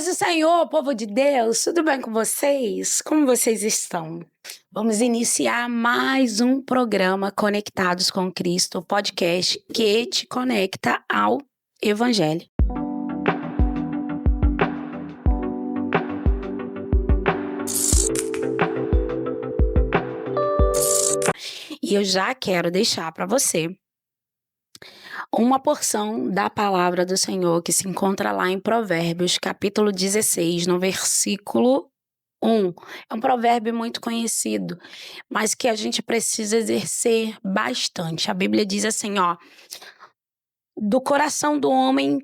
Paz do Senhor, povo de Deus, tudo bem com vocês? Como vocês estão? Vamos iniciar mais um programa Conectados com Cristo, podcast que te conecta ao Evangelho. E eu já quero deixar para você uma porção da palavra do Senhor que se encontra lá em Provérbios, capítulo 16, no versículo 1. É um provérbio muito conhecido, mas que a gente precisa exercer bastante. A Bíblia diz assim, ó: do coração do homem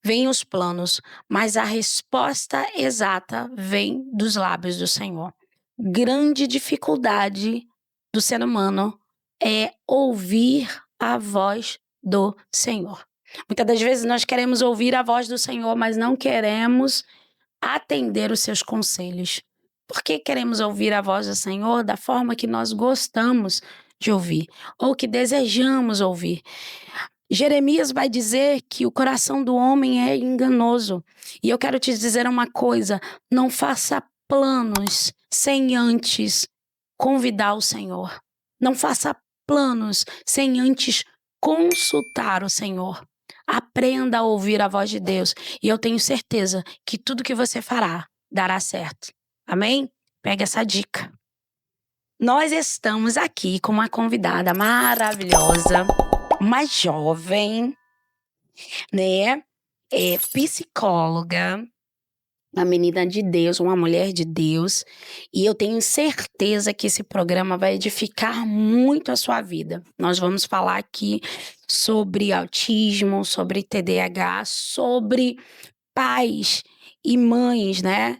vêm os planos, mas a resposta exata vem dos lábios do Senhor. Grande dificuldade do ser humano é ouvir a voz do Senhor. Muitas das vezes nós queremos ouvir a voz do Senhor, mas não queremos atender os seus conselhos. Por que queremos ouvir a voz do Senhor da forma que nós gostamos de ouvir, ou que desejamos ouvir? Jeremias vai dizer que o coração do homem é enganoso. E eu quero te dizer uma coisa: não faça planos sem antes convidar o Senhor. Não faça planos sem antes consultar o Senhor. Aprenda a ouvir a voz de Deus. E eu tenho certeza que tudo que você fará dará certo. Amém? Pega essa dica. Nós estamos aqui com uma convidada maravilhosa, uma jovem, né? Psicóloga, uma menina de Deus, uma mulher de Deus. E eu tenho certeza que esse programa vai edificar muito a sua vida. Nós vamos falar aqui sobre autismo, sobre TDAH, sobre pais e mães, né?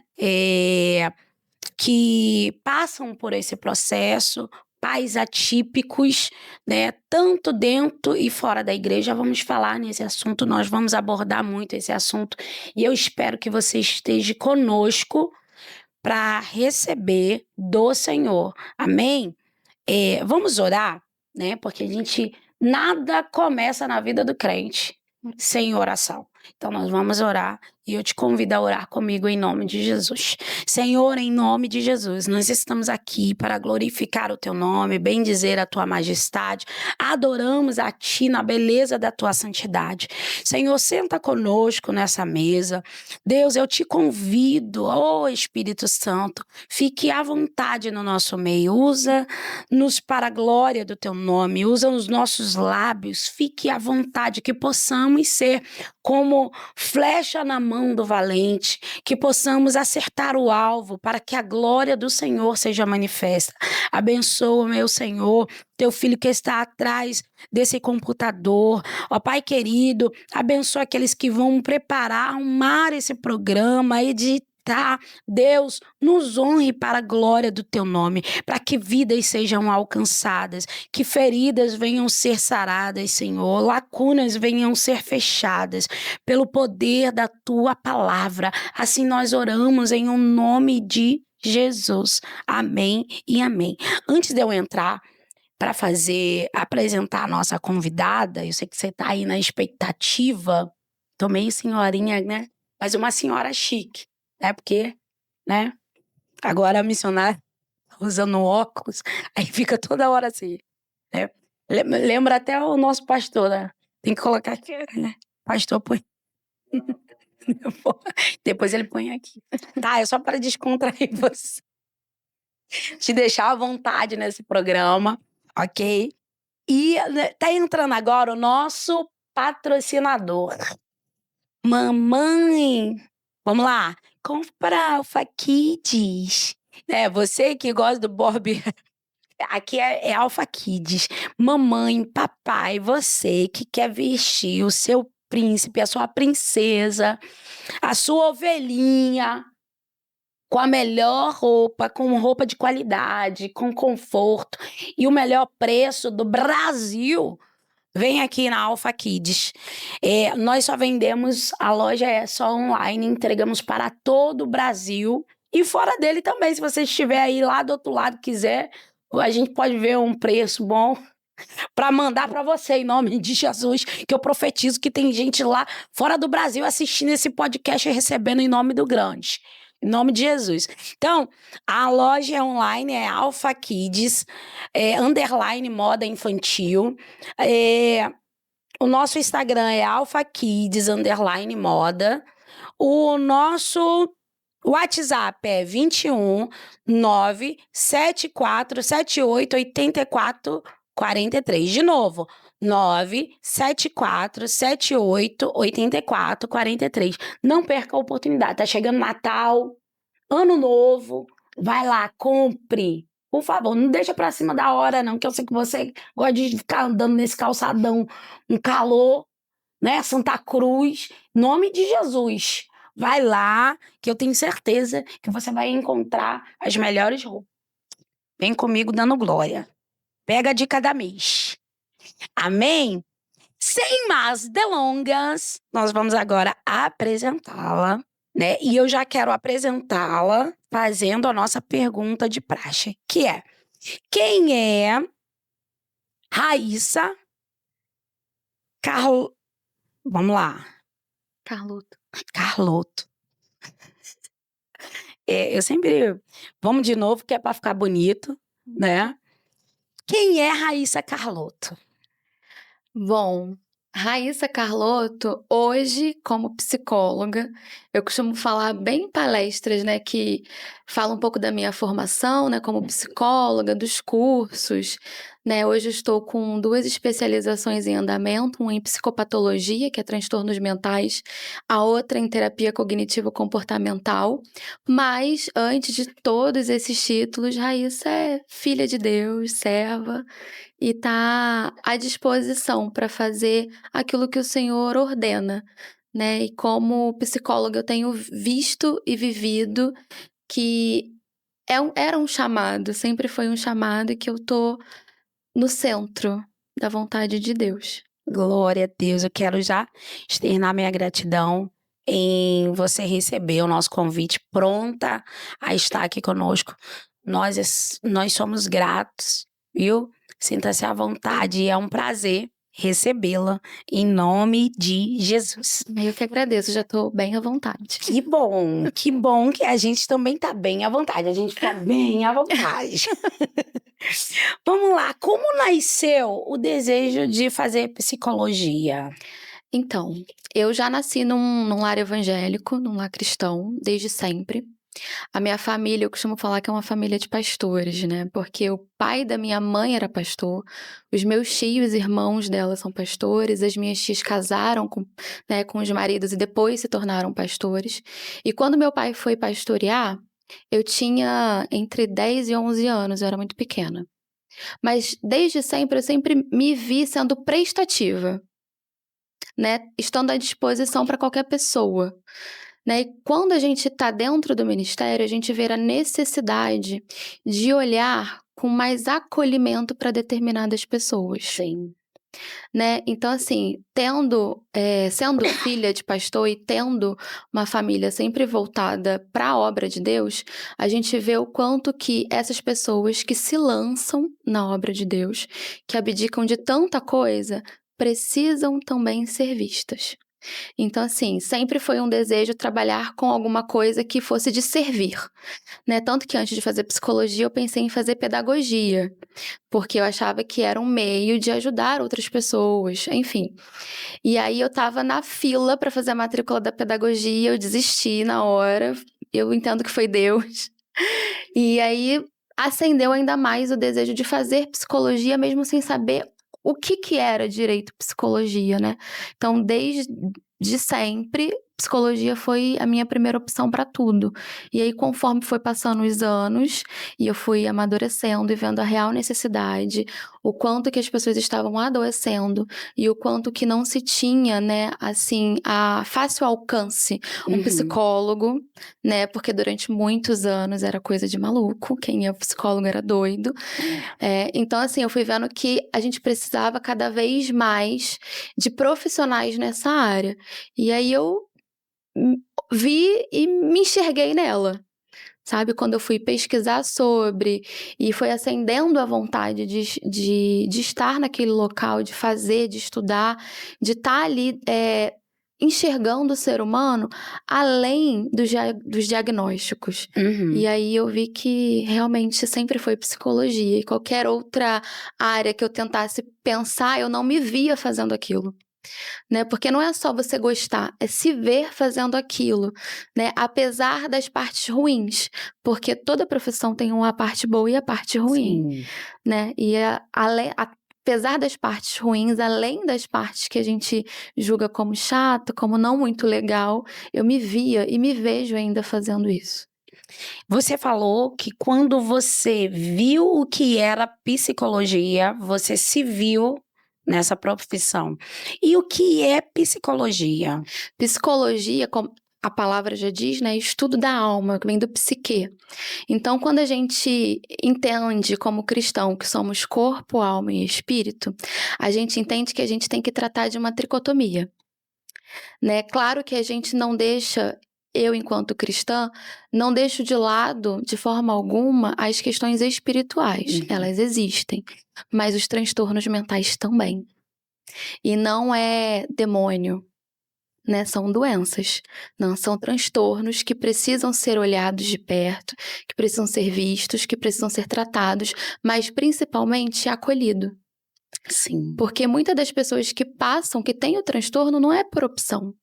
Que passam por esse processo, pais atípicos, né? Tanto dentro e fora da igreja. Vamos falar nesse assunto, nós vamos abordar muito esse assunto. E eu espero que você esteja conosco para receber do Senhor. Amém? Vamos orar, né? Porque nada começa na vida do crente sem oração. Então nós vamos orar e eu te convido a orar comigo em nome de Jesus. Senhor, em nome de Jesus, nós estamos aqui para glorificar o teu nome, bendizer a tua majestade, adoramos a ti na beleza da tua santidade. Senhor, senta conosco nessa mesa. Deus, eu te convido, ó Espírito Santo, fique à vontade no nosso meio, usa-nos para a glória do teu nome, usa os nossos lábios, fique à vontade, que possamos ser como flecha na mão do valente, que possamos acertar o alvo para que a glória do Senhor seja manifesta. Abençoa, meu Senhor, teu filho que está atrás desse computador. Ó Pai querido, abençoa aqueles que vão preparar, arrumar esse programa, editar. Deus, nos honre para a glória do teu nome, para que vidas sejam alcançadas, que feridas venham ser saradas, Senhor, lacunas venham ser fechadas pelo poder da tua palavra. Assim nós oramos em um nome de Jesus. Amém e amém. Antes de eu entrar para apresentar a nossa convidada, eu sei que você está aí na expectativa, tô meio senhorinha, né? Mas uma senhora chique, né? Porque, né? Agora a missionária usando óculos, aí fica toda hora assim, né? Lembra até o nosso pastor, né? Tem que colocar aqui, né? Pastor põe. Depois ele põe aqui. Tá, é só para descontrair você. Te deixar à vontade nesse programa, ok? E tá entrando agora o nosso patrocinador. Mamãe, vamos lá. Compra Alpha Kids. Você que gosta do Bob, aqui é Alpha Kids. Mamãe, papai, você que quer vestir o seu príncipe, a sua princesa, a sua ovelhinha, com a melhor roupa, com roupa de qualidade, com conforto e o melhor preço do Brasil, vem aqui na Alpha Kids. Nós só vendemos, a loja é só online, entregamos para todo o Brasil e fora dele também. Se você estiver aí lá do outro lado quiser, a gente pode ver um preço bom. para mandar para você, em nome de Jesus, que eu profetizo que tem gente lá fora do Brasil assistindo esse podcast e recebendo em nome do grande. Em nome de Jesus. Então, a loja online é Alpha Kids, underline moda infantil. O nosso Instagram é Alpha Kids, underline moda. O nosso WhatsApp é 21 97478 8443. De novo, 97478 8443. Não perca a oportunidade. Tá chegando Natal, Ano Novo. Vai lá, compre. Por favor, não deixa pra cima da hora, não, que eu sei que você gosta de ficar andando nesse calçadão, um calor, né? Santa Cruz, nome de Jesus. Vai lá, que eu tenho certeza que você vai encontrar as melhores roupas. Vem comigo dando glória. Pega a dica da mês. Amém? Sem mais delongas, nós vamos agora apresentá-la, né? E eu já quero apresentá-la fazendo a nossa pergunta de praxe, que é: quem é Raíssa Carl... Vamos lá. Carlotto. Eu sempre... Vamos de novo, que é para ficar bonito, né? Quem é Raíssa Carlotto? Bom, Raíssa Carlotto, hoje, como psicóloga, eu costumo falar bem em palestras, né, que falam um pouco da minha formação, né, como psicóloga, dos cursos, né, hoje eu estou com 2 especializações em andamento, uma em psicopatologia, que é transtornos mentais, a outra em terapia cognitivo-comportamental, mas antes de todos esses títulos, Raíssa é filha de Deus, serva, e tá à disposição para fazer aquilo que o Senhor ordena, né? E como psicóloga eu tenho visto e vivido que era um chamado, sempre foi um chamado, e que eu tô no centro da vontade de Deus. Glória a Deus, eu quero já externar minha gratidão em você receber o nosso convite, pronta a estar aqui conosco. Nós somos gratos, viu? Sinta-se à vontade, é um prazer recebê-la em nome de Jesus. Eu que agradeço, já tô bem à vontade. Que bom que a gente também tá bem à vontade, a gente fica bem à vontade. Vamos lá, como nasceu o desejo de fazer psicologia? Então, eu já nasci num lar evangélico, num lar cristão, desde sempre. A minha família, eu costumo falar que é uma família de pastores, né? Porque o pai da minha mãe era pastor, os meus tios, irmãos dela são pastores, as minhas tias casaram com os maridos e depois se tornaram pastores. E quando meu pai foi pastorear, eu tinha entre 10 e 11 anos, eu era muito pequena. Mas desde sempre, eu sempre me vi sendo prestativa, né? Estando à disposição para qualquer pessoa. Né? E quando a gente está dentro do ministério, a gente vê a necessidade de olhar com mais acolhimento para determinadas pessoas. Sim. Né? Então, assim, sendo filha de pastor e tendo uma família sempre voltada para a obra de Deus, a gente vê o quanto que essas pessoas que se lançam na obra de Deus, que abdicam de tanta coisa, precisam também ser vistas. Então, assim, sempre foi um desejo trabalhar com alguma coisa que fosse de servir, né? Tanto que antes de fazer psicologia, eu pensei em fazer pedagogia, porque eu achava que era um meio de ajudar outras pessoas, enfim. E aí eu tava na fila para fazer a matrícula da pedagogia, eu desisti na hora, eu entendo que foi Deus. E aí acendeu ainda mais o desejo de fazer psicologia, mesmo sem saber o que era direito psicologia, né? Então, desde sempre, psicologia foi a minha primeira opção para tudo. E aí, conforme foi passando os anos, e eu fui amadurecendo e vendo a real necessidade, o quanto que as pessoas estavam adoecendo e o quanto que não se tinha, né, assim, a fácil alcance um psicólogo, né? Porque durante muitos anos era coisa de maluco, quem ia psicólogo era doido. Então, assim, eu fui vendo que a gente precisava cada vez mais de profissionais nessa área. E aí eu vi e me enxerguei nela. sabe? Quando eu fui pesquisar sobre e foi acendendo a vontade de estar naquele local, de fazer, de estudar, de estar ali enxergando o ser humano além dos diagnósticos. E aí eu vi que realmente sempre foi psicologia e qualquer outra área que eu tentasse pensar, eu não me via fazendo aquilo. Né? Porque não é só você gostar, é se ver fazendo aquilo, né? Apesar das partes ruins, porque toda profissão tem uma parte boa e a parte ruim, Sim. né? E apesar das partes ruins, além das partes que a gente julga como chato, como não muito legal, eu me via e me vejo ainda fazendo isso. Você falou que quando você viu o que era psicologia, você se viu nessa profissão. E o que é psicologia? Psicologia, como a palavra já diz, né? Estudo da alma, que vem do psique. Então, quando a gente entende como cristão que somos corpo, alma e espírito, a gente entende que a gente tem que tratar de uma tricotomia, né? Claro que a gente não deixa, eu enquanto cristã, não deixo de lado, de forma alguma, as questões espirituais. Elas existem, mas os transtornos mentais também. E não é demônio, né? São doenças, não são transtornos que precisam ser olhados de perto, que precisam ser vistos, que precisam ser tratados, mas principalmente acolhido. Sim. Porque muitas das pessoas que passam, que têm o transtorno, não é por opção,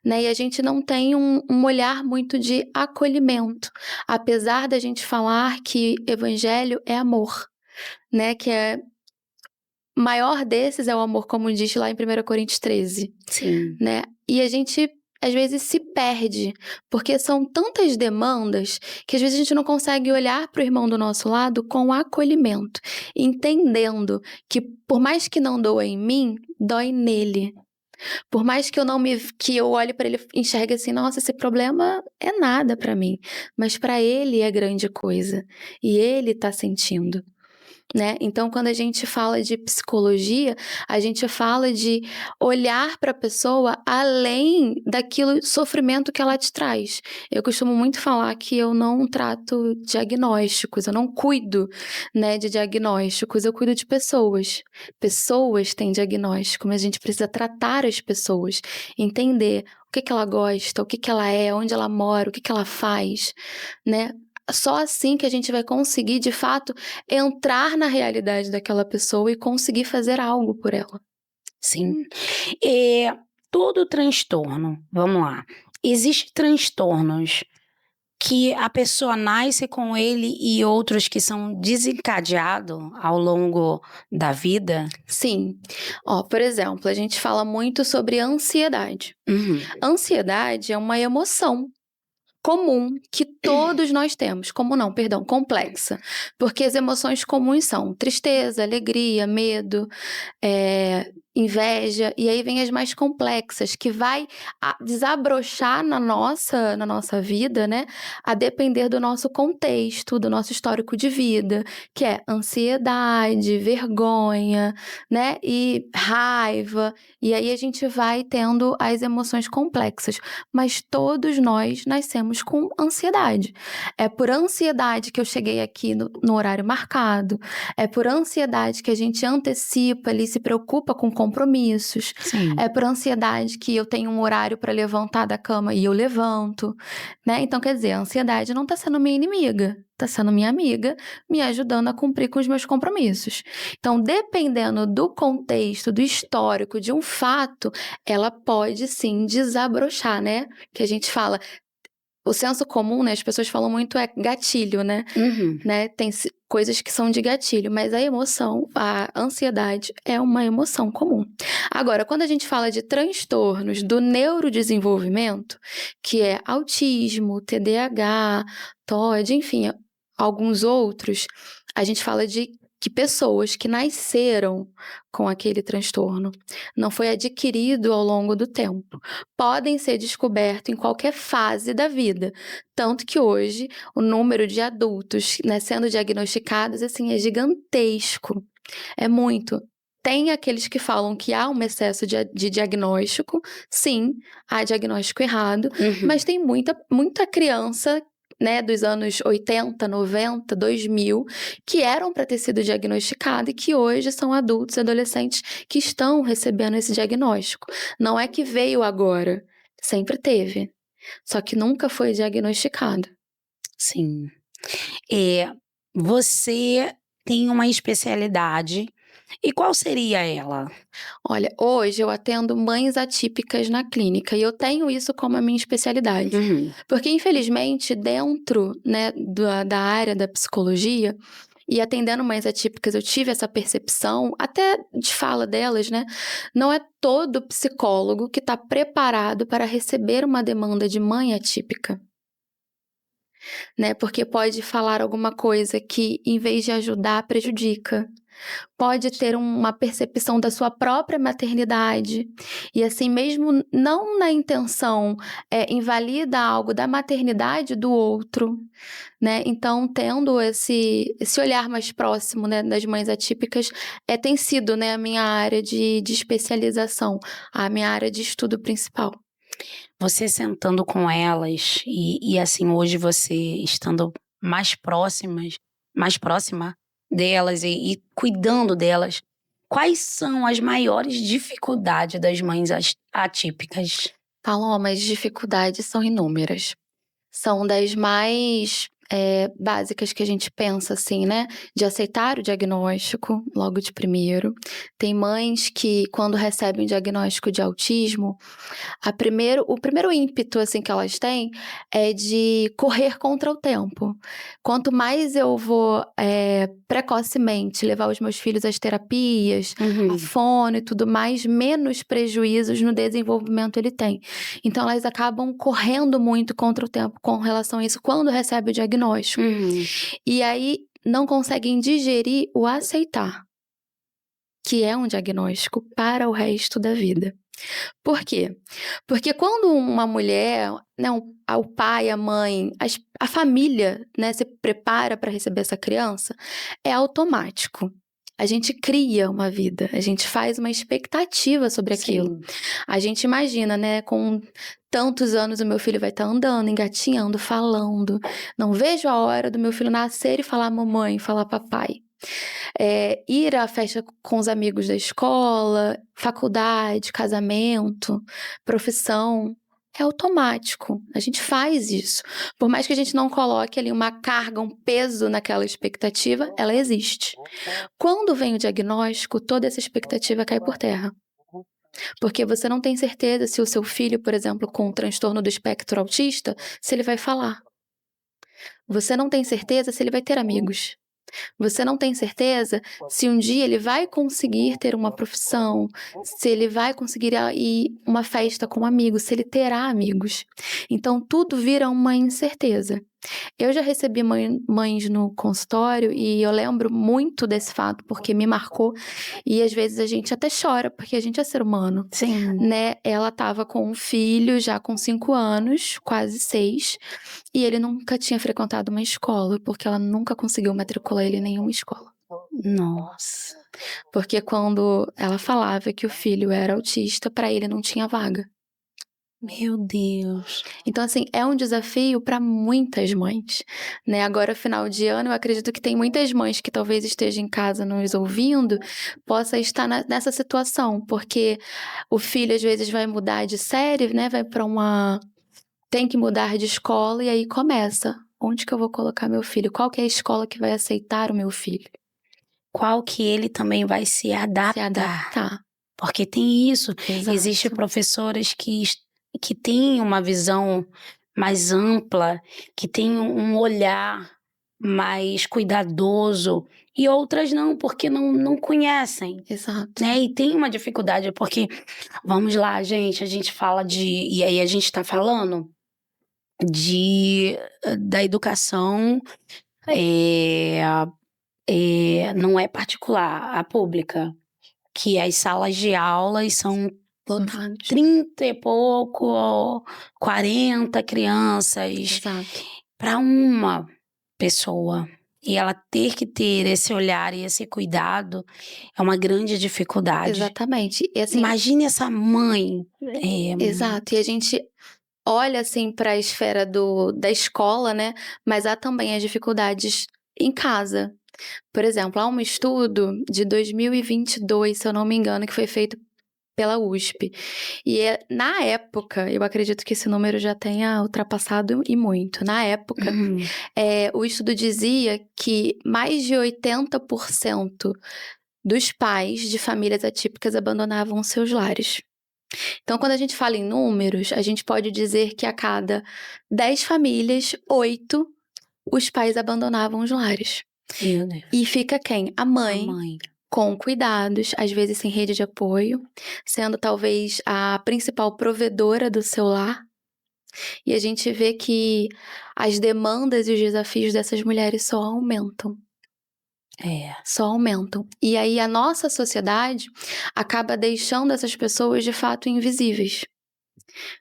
né? E a gente não tem um olhar muito de acolhimento, apesar da gente falar que evangelho é amor, né? Que é maior desses é o amor, como diz lá em 1 Coríntios 13. Sim. Né? E a gente, às vezes, se perde, porque são tantas demandas que, às vezes, a gente não consegue olhar para o irmão do nosso lado com acolhimento, entendendo que, por mais que não doa em mim, dói nele. Por mais que eu olhe para ele e enxergue assim, nossa, esse problema é nada para mim, mas para ele é grande coisa, e ele está sentindo. Né? Então, quando a gente fala de psicologia, a gente fala de olhar para a pessoa além daquilo sofrimento que ela te traz. Eu costumo muito falar que eu não trato diagnósticos, eu não cuido, né, de diagnósticos, eu cuido de pessoas. Pessoas têm diagnóstico, mas a gente precisa tratar as pessoas, entender o que ela gosta, o que ela é, onde ela mora, o que ela faz, né? Só assim que a gente vai conseguir, de fato, entrar na realidade daquela pessoa e conseguir fazer algo por ela. Sim. Todo transtorno, vamos lá. Existem transtornos que a pessoa nasce com ele e outros que são desencadeados ao longo da vida? Sim. Ó, por exemplo, a gente fala muito sobre ansiedade. Ansiedade é uma emoção comum que todos nós temos. Complexa. Porque as emoções comuns são tristeza, alegria, medo, inveja, e aí vem as mais complexas, que vai desabrochar na nossa vida, né? A depender do nosso contexto, do nosso histórico de vida, que é ansiedade, vergonha, né? E raiva, e aí a gente vai tendo as emoções complexas. Mas todos nós nascemos com ansiedade. É por ansiedade que eu cheguei aqui no horário marcado, é por ansiedade que a gente antecipa ali, se preocupa com compromissos. Sim. É por ansiedade que eu tenho um horário para levantar da cama e eu levanto, né? Então, quer dizer, a ansiedade não está sendo minha inimiga, está sendo minha amiga, me ajudando a cumprir com os meus compromissos. Então, dependendo do contexto, do histórico de um fato, ela pode sim desabrochar, né? Que a gente fala, o senso comum, né? As pessoas falam muito gatilho, né? Né? Tem coisas que são de gatilho, mas a emoção, a ansiedade é uma emoção comum. Agora, quando a gente fala de transtornos do neurodesenvolvimento, que é autismo, TDAH, TOD, enfim, alguns outros, a gente fala de que pessoas que nasceram com aquele transtorno não foi adquirido ao longo do tempo. Podem ser descobertos em qualquer fase da vida. Tanto que hoje o número de adultos, né, sendo diagnosticados assim, é gigantesco. É muito. Tem aqueles que falam que há um excesso de diagnóstico. Sim, há diagnóstico errado. Mas tem muita criança, né, dos anos 80, 90, 2000, que eram para ter sido diagnosticado e que hoje são adultos e adolescentes que estão recebendo esse diagnóstico. Não é que veio agora, sempre teve, só que nunca foi diagnosticado. Sim. Você tem uma especialidade, e qual seria ela? Olha, hoje eu atendo mães atípicas na clínica e eu tenho isso como a minha especialidade. Uhum. Porque, infelizmente, dentro, né, da área da psicologia, e atendendo mães atípicas, eu tive essa percepção, até de fala delas, né? Não é todo psicólogo que está preparado para receber uma demanda de mãe atípica, né? Porque pode falar alguma coisa que, em vez de ajudar, prejudica. Pode ter uma percepção da sua própria maternidade, e assim, mesmo não na intenção, invalida algo da maternidade do outro, né. Então, tendo esse olhar mais próximo, né, das mães atípicas, tem sido, né, a minha área de especialização, a minha área de estudo principal. Você sentando com elas e assim, hoje você estando mais próxima delas e cuidando delas, quais são as maiores dificuldades das mães atípicas? Paloma, as dificuldades são inúmeras. São das mais, básicas que a gente pensa, assim, né, de aceitar o diagnóstico logo de primeiro. Tem mães que, quando recebem o diagnóstico de autismo, o primeiro ímpeto, assim, que elas têm é de correr contra o tempo. Quanto mais eu vou, precocemente levar os meus filhos às terapias, à fono e tudo mais, menos prejuízos no desenvolvimento ele tem. Então elas acabam correndo muito contra o tempo com relação a isso quando recebe o diagnóstico. Uhum. E aí não conseguem digerir o aceitar, que é um diagnóstico para o resto da vida. Por quê? Porque quando uma mulher, né, o pai, a mãe, a família, né, se prepara para receber essa criança, é automático. A gente cria uma vida, a gente faz uma expectativa sobre aquilo. Sim. A gente imagina, né, com tantos anos o meu filho vai estar andando, engatinhando, falando. Não vejo a hora do meu filho nascer e falar mamãe, falar papai. Ir à festa com os amigos da escola, faculdade, casamento, profissão, é automático. A gente faz isso. Por mais que a gente não coloque ali uma carga, um peso naquela expectativa, ela existe. Quando vem o diagnóstico, toda essa expectativa cai por terra. Porque você não tem certeza se o seu filho, por exemplo, com um transtorno do espectro autista, se ele vai falar. Você não tem certeza se ele vai ter amigos. Você não tem certeza se um dia ele vai conseguir ter uma profissão, se ele vai conseguir ir uma festa com amigos, se ele terá amigos. Então tudo vira uma incerteza. Eu já recebi mães no consultório e eu lembro muito desse fato porque me marcou e às vezes a gente até chora porque a gente é ser humano, Sim. né? Ela estava com um filho já com 5 anos, quase 6, e ele nunca tinha frequentado uma escola porque ela nunca conseguiu matricular ele em nenhuma escola. Nossa. Porque quando ela falava que o filho era autista, para ele não tinha vaga. Meu Deus. Então, assim, é um desafio para muitas mães, né? Agora, final de ano, eu acredito que tem muitas mães que talvez estejam em casa nos ouvindo, possa estar nessa situação, porque o filho às vezes vai mudar de série, né? Tem que mudar de escola e aí começa. Onde que eu vou colocar meu filho? Qual que é a escola que vai aceitar o meu filho? Qual que ele também vai se Se adaptar? adaptar. Porque tem isso. Exato. Existem professoras que têm uma visão mais ampla, que têm um olhar mais cuidadoso, e outras não, porque não conhecem, Exato. né? E tem uma dificuldade, porque, vamos lá, gente, a gente fala e aí a gente tá falando da educação, é, não é particular, a pública, que as salas de aulas são Lotados. 30 e pouco, 40 crianças Exato. para uma pessoa. E ela ter que ter esse olhar e esse cuidado é uma grande dificuldade. Exatamente. E assim, Imagine essa mãe. exato. E a gente olha assim para a esfera da escola, né? Mas há também as dificuldades em casa. Por exemplo, há um estudo de 2022, se eu não me engano, que foi feito pela USP. E na época, eu acredito que esse número já tenha ultrapassado e muito. Na época, o estudo dizia que mais de 80% dos pais de famílias atípicas abandonavam seus lares. Então, quando a gente fala em números, a gente pode dizer que a cada 10 famílias, 8, os pais abandonavam os lares. Meu Deus. E fica quem? A A mãe, mãe. com cuidados, às vezes sem rede de apoio, sendo talvez a principal provedora do seu lar. E a gente vê que as demandas e os desafios dessas mulheres só aumentam. Só aumentam. E aí a nossa sociedade acaba deixando essas pessoas de fato invisíveis.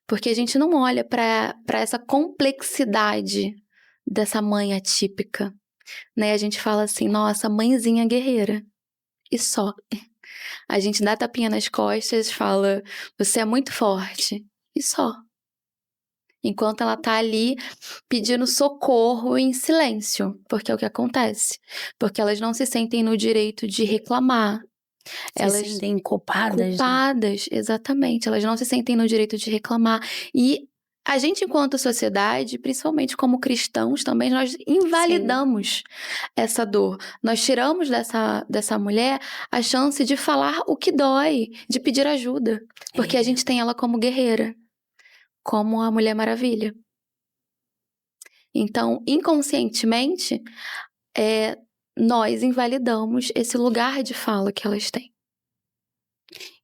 Porque a gente não olha para essa complexidade dessa mãe atípica, né? A gente fala assim, nossa, mãezinha guerreira. E só. A gente dá tapinha nas costas e fala, você é muito forte. E só. Enquanto ela tá ali pedindo socorro em silêncio. Porque é o que acontece. Porque elas não se sentem no direito de reclamar. Se sentem culpadas, né? Culpadas, exatamente. Elas não se sentem no direito de reclamar. E a gente, enquanto sociedade, principalmente como cristãos também, nós invalidamos essa dor. Nós tiramos dessa mulher a chance de falar o que dói, de pedir ajuda. Porque a gente tem ela como guerreira, como a Mulher Maravilha. Então, inconscientemente, nós invalidamos esse lugar de fala que elas têm.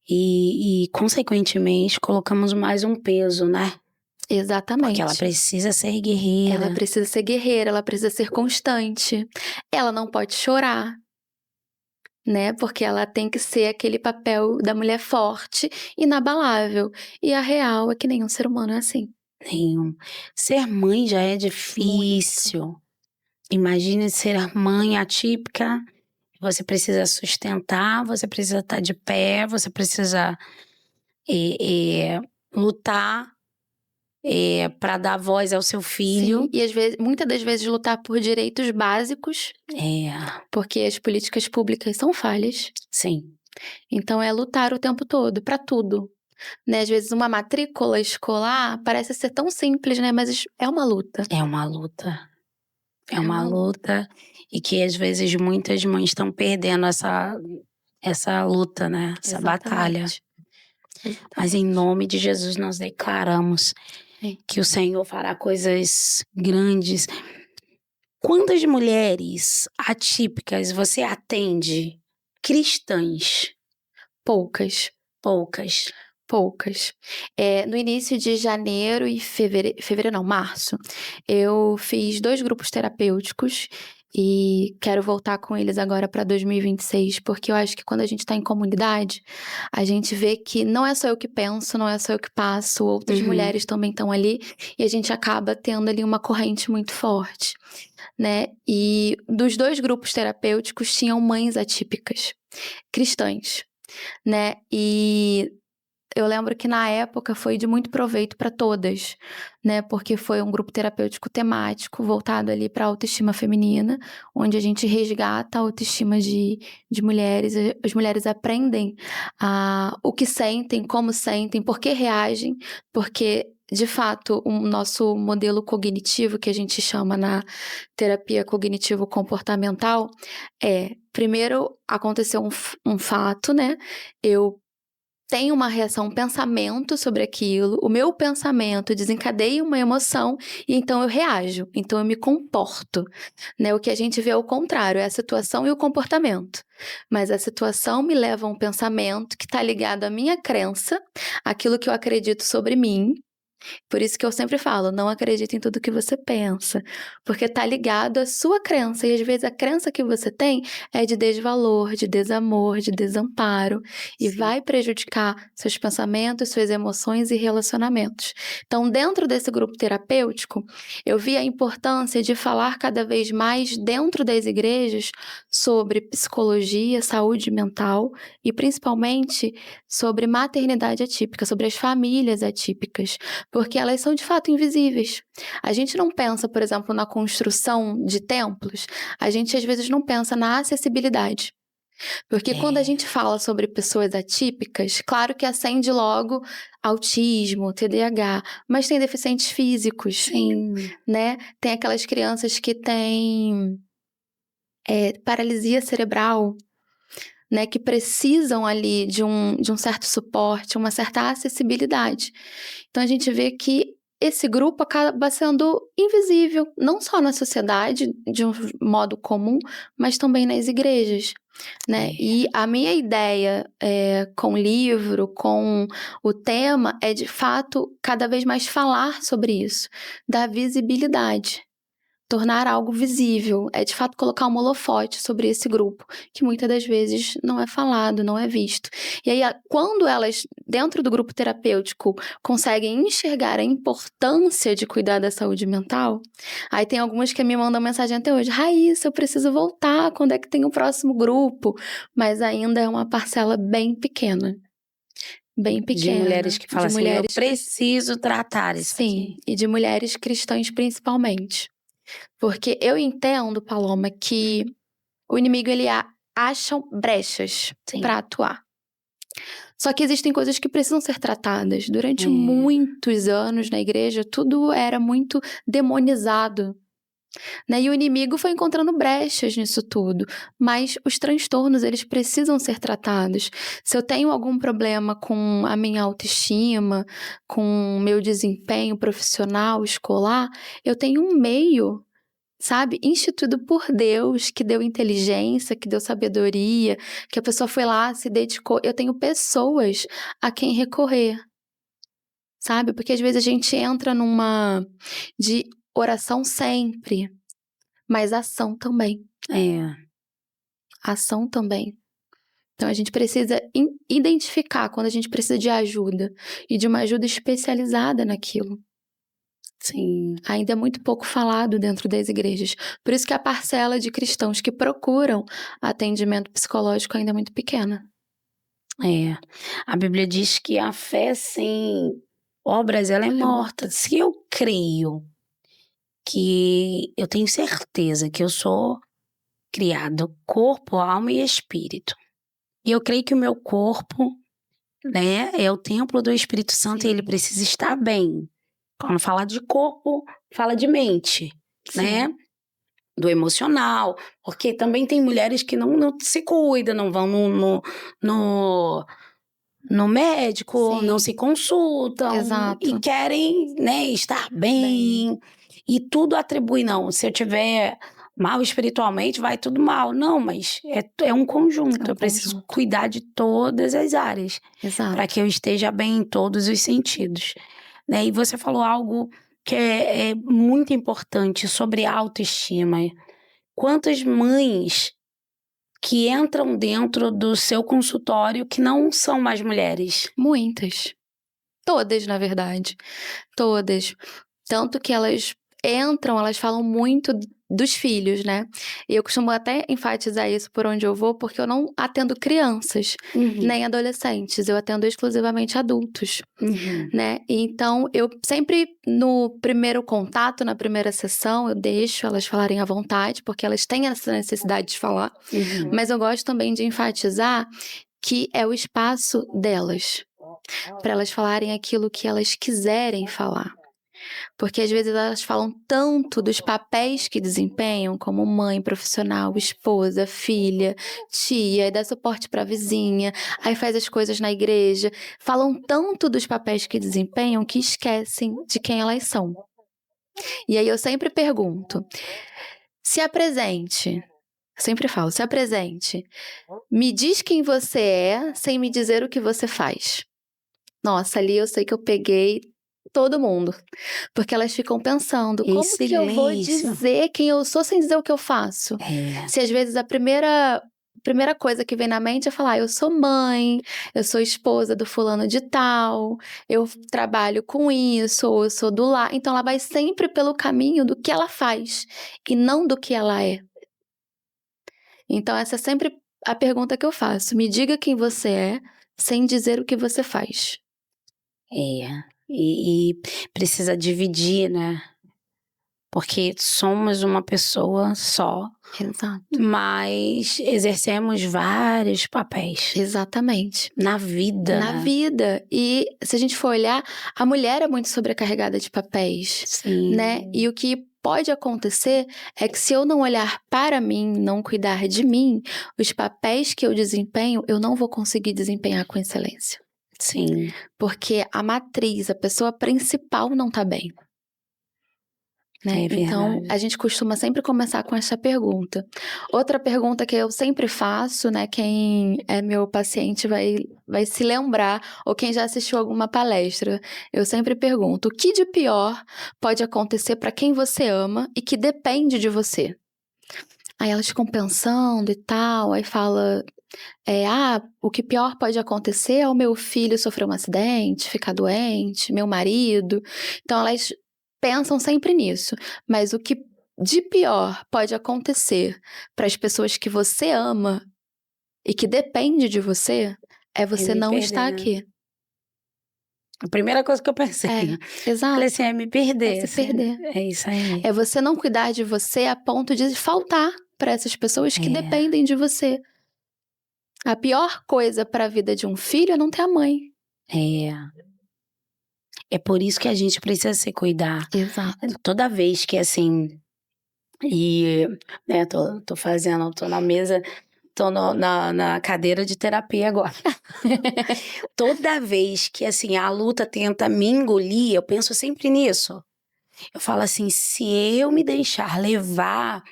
E, consequentemente, colocamos mais um peso, né? Exatamente. Porque ela precisa ser guerreira. Ela precisa ser guerreira, ela precisa ser constante. Ela não pode chorar, né? Porque ela tem que ser aquele papel da mulher forte, inabalável. E a real é que nenhum ser humano é assim. Nenhum. Ser mãe já é difícil. Muito. Imagine ser mãe atípica. Você precisa sustentar, você precisa estar de pé, você precisa lutar para dar voz ao seu filho. Sim, e muitas das vezes lutar por direitos básicos, porque as políticas públicas são falhas. Sim. Então é lutar o tempo todo, para tudo. Né? Às vezes uma matrícula escolar parece ser tão simples, né? Mas é uma luta. É uma luta. É uma luta. E que às vezes muitas mães estão perdendo essa luta, né? Essa batalha. Mas em nome de Jesus nós declaramos que o Senhor fará coisas grandes. Quantas mulheres atípicas você atende? Cristãs? Poucas. No início de janeiro e março, eu fiz 2 grupos terapêuticos e quero voltar com eles agora para 2026, porque eu acho que quando a gente está em comunidade, a gente vê que não é só eu que penso, não é só eu que passo, outras mulheres também estão ali e a gente acaba tendo ali uma corrente muito forte, né? E dos 2 grupos terapêuticos tinham mães atípicas, cristãs, né? E eu lembro que na época foi de muito proveito para todas, né? Porque foi um grupo terapêutico temático voltado ali para a autoestima feminina, onde a gente resgata a autoestima de mulheres. As mulheres aprendem o que sentem, como sentem, por que reagem, porque de fato o nosso modelo cognitivo, que a gente chama na terapia cognitivo-comportamental, primeiro aconteceu um fato, né? Eu tenho uma reação, um pensamento sobre aquilo, o meu pensamento desencadeia uma emoção e então eu reajo, então eu me comporto, né? O que a gente vê ao contrário, é a situação e o comportamento. Mas a situação me leva a um pensamento que está ligado à minha crença, aquilo que eu acredito sobre mim. Por isso que eu sempre falo, não acredite em tudo que você pensa, porque está ligado à sua crença, e às vezes a crença que você tem é de desvalor, de desamor, de desamparo, e vai prejudicar seus pensamentos, suas emoções e relacionamentos. Então, dentro desse grupo terapêutico, eu vi a importância de falar cada vez mais dentro das igrejas sobre psicologia, saúde mental e principalmente sobre maternidade atípica, sobre as famílias atípicas, porque elas são de fato invisíveis. A gente não pensa, por exemplo, na construção de templos, a gente às vezes não pensa na acessibilidade. Porque quando a gente fala sobre pessoas atípicas, claro que acende logo autismo, TDAH, mas tem deficientes físicos, Sim. né? Tem aquelas crianças que têm paralisia cerebral, né? Que precisam ali de um certo suporte, uma certa acessibilidade. Então a gente vê que esse grupo acaba sendo invisível, não só na sociedade, de um modo comum, mas também nas igrejas, né? E a minha ideia com o livro, com o tema, é de fato cada vez mais falar sobre isso, dar visibilidade. Tornar algo visível, é de fato colocar um holofote sobre esse grupo, que muitas das vezes não é falado, não é visto. E aí, quando elas, dentro do grupo terapêutico, conseguem enxergar a importância de cuidar da saúde mental, aí tem algumas que me mandam mensagem até hoje: Raíssa, eu preciso voltar, quando é que tem o próximo grupo? Mas ainda é uma parcela bem pequena. Bem pequena. De mulheres que falam assim, eu mulheres preciso tratar isso Sim, aqui. e de mulheres cristãs principalmente. Porque eu entendo, Paloma, que o inimigo, ele acha brechas Sim. para atuar. Só que existem coisas que precisam ser tratadas. Durante É. muitos anos na igreja, tudo era muito demonizado, né? E o inimigo foi encontrando brechas nisso tudo. Mas os transtornos, eles precisam ser tratados. Se eu tenho algum problema com a minha autoestima, com o meu desempenho profissional, escolar, eu tenho um meio, sabe, instituído por Deus, que deu inteligência, que deu sabedoria, que a pessoa foi lá, se dedicou. Eu tenho pessoas a quem recorrer, sabe? Porque às vezes a gente entra numa de oração sempre, mas ação também. Ação também. Então a gente precisa identificar quando a gente precisa de ajuda, e de uma ajuda especializada naquilo. Sim. Ainda é muito pouco falado dentro das igrejas. Por isso que a parcela de cristãos que procuram atendimento psicológico ainda é muito pequena. A Bíblia diz que a fé sem obras, ela é morta. Se eu creio que eu tenho certeza que eu sou criado corpo, alma e espírito, e eu creio que o meu corpo, né, é o templo do Espírito Santo e ele precisa estar bem. Quando fala de corpo, fala de mente, né? Do emocional, porque também tem mulheres que não se cuidam, não vão no médico, não se consultam. Exato. E querem, né, estar bem. E tudo atribui, não, se eu tiver mal espiritualmente, vai tudo mal. Não, mas é um conjunto. Eu preciso cuidar de todas as áreas. Exato. Para que eu esteja bem em todos os sentidos. Né? E você falou algo que é muito importante sobre autoestima. Quantas mães que entram dentro do seu consultório que não são mais mulheres? Muitas. Todas, na verdade. Todas. Tanto que elas entram, elas falam muito dos filhos, né? E eu costumo até enfatizar isso por onde eu vou, porque eu não atendo crianças, nem adolescentes. Eu atendo exclusivamente adultos, né? Então, eu sempre, no primeiro contato, na primeira sessão, eu deixo elas falarem à vontade, porque elas têm essa necessidade de falar. Mas eu gosto também de enfatizar que é o espaço delas, para elas falarem aquilo que elas quiserem falar. Porque às vezes elas falam tanto dos papéis que desempenham, como mãe, profissional, esposa, filha, tia, e dá suporte para a vizinha, aí faz as coisas na igreja. Falam tanto dos papéis que desempenham que esquecem de quem elas são. E aí eu sempre pergunto: se apresente. Sempre falo, se apresente. Me diz quem você é, sem me dizer o que você faz. Nossa, ali eu sei que eu peguei todo mundo. Porque elas ficam pensando, como que eu vou dizer quem eu sou sem dizer o que eu faço? Se às vezes a primeira coisa que vem na mente é falar, eu sou mãe, eu sou esposa do fulano de tal, eu trabalho com isso, ou eu sou do lar. Então ela vai sempre pelo caminho do que ela faz, e não do que ela é. Então essa é sempre a pergunta que eu faço. Me diga quem você é, sem dizer o que você faz. e precisa dividir, né? Porque somos uma pessoa só, Exato. mas exercemos vários papéis Exatamente. na vida, Na né? vida. E se a gente for olhar, a mulher é muito sobrecarregada de papéis, Sim. né? E o que pode acontecer é que se eu não olhar para mim, não cuidar de mim, os papéis que eu desempenho, eu não vou conseguir desempenhar com excelência. Sim. Porque a matriz, a pessoa principal não tá bem. Né? É Então, verdade. a gente costuma sempre começar com essa pergunta. Outra pergunta que eu sempre faço, né? Quem é meu paciente vai se lembrar, ou quem já assistiu alguma palestra, eu sempre pergunto: o que de pior pode acontecer para quem você ama e que depende de você? Aí elas ficam pensando e tal, aí fala: o que pior pode acontecer é o meu filho sofrer um acidente, ficar doente, meu marido. Então elas pensam sempre nisso. Mas o que de pior pode acontecer para as pessoas que você ama e que depende de você é você me não perder, estar né? aqui. A primeira coisa que eu pensei. Exato. Falei assim, é me perder. É se perder. É isso aí. É você não cuidar de você a ponto de faltar para essas pessoas que dependem de você. A pior coisa para a vida de um filho é não ter a mãe. É por isso que a gente precisa se cuidar. Exato. Toda vez que assim, né, tô na mesa, na cadeira de terapia agora. Toda vez que assim, a luta tenta me engolir, eu penso sempre nisso. Eu falo assim, se eu me deixar levar,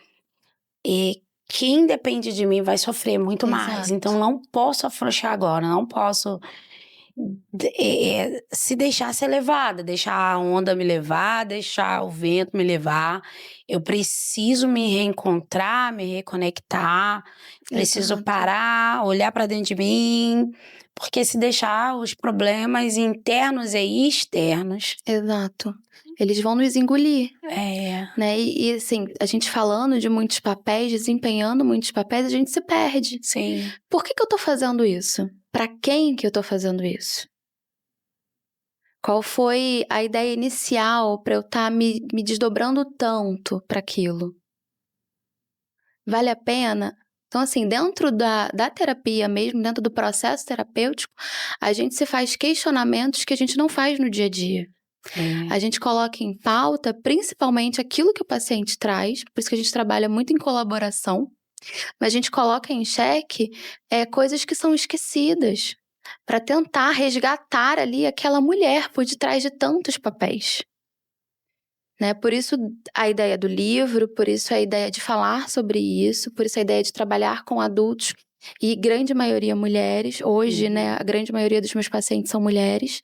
quem depende de mim vai sofrer muito mais. Exato. Então não posso afrouxar agora, não posso se deixar ser levada, deixar a onda me levar, deixar o vento me levar. Eu preciso me reencontrar, me reconectar, preciso Exato. parar, olhar para dentro de mim, porque se deixar os problemas internos e externos. Exato. Eles vão nos engolir. É. Né? E assim, a gente falando de muitos papéis, desempenhando muitos papéis, a gente se perde. Sim. Por que eu tô fazendo isso? Para quem que eu tô fazendo isso? Qual foi a ideia inicial para eu estar me desdobrando tanto para aquilo? Vale a pena? Então, assim, dentro da terapia mesmo, dentro do processo terapêutico, a gente se faz questionamentos que a gente não faz no dia a dia. A gente coloca em pauta, principalmente, aquilo que o paciente traz, por isso que a gente trabalha muito em colaboração, mas a gente coloca em xeque coisas que são esquecidas, para tentar resgatar ali aquela mulher por detrás de tantos papéis. Né? Por isso a ideia do livro, por isso a ideia de falar sobre isso, por isso a ideia de trabalhar com adultos e grande maioria mulheres. Hoje, né, a grande maioria dos meus pacientes são mulheres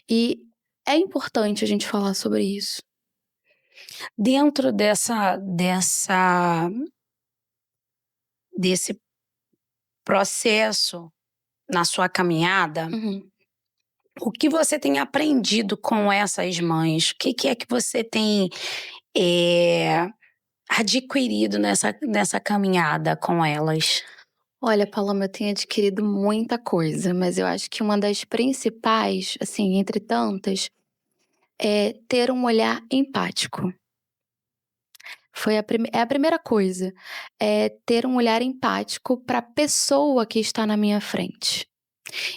e é importante a gente falar sobre isso. Dentro desse processo na sua caminhada, o que você tem aprendido com essas mães? O que é que você tem adquirido nessa caminhada com elas? Olha, Paloma, eu tenho adquirido muita coisa, mas eu acho que uma das principais, assim, entre tantas, é ter um olhar empático. É a primeira coisa, é ter um olhar empático para a pessoa que está na minha frente.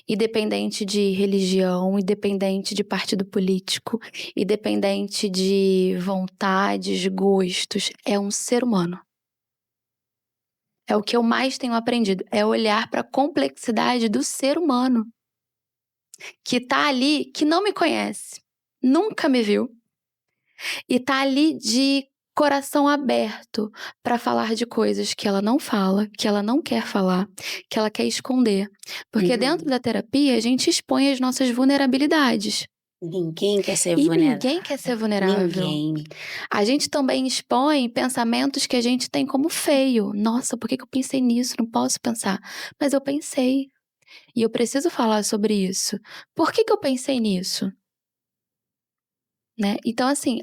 Independente de religião, independente de partido político, independente de vontades, gostos, é um ser humano. É o que eu mais tenho aprendido, é olhar para a complexidade do ser humano. Que tá ali, que não me conhece, nunca me viu, e tá ali de coração aberto para falar de coisas que ela não fala, que ela não quer falar, que ela quer esconder. Porque dentro da terapia a gente expõe as nossas vulnerabilidades. Ninguém quer ser E vulnerável. ninguém quer ser vulnerável. Ninguém. A gente também expõe pensamentos que a gente tem como feio. Nossa, por que eu pensei nisso? Não posso pensar. Mas eu pensei. E eu preciso falar sobre isso. Por que eu pensei nisso? Né? Então, assim,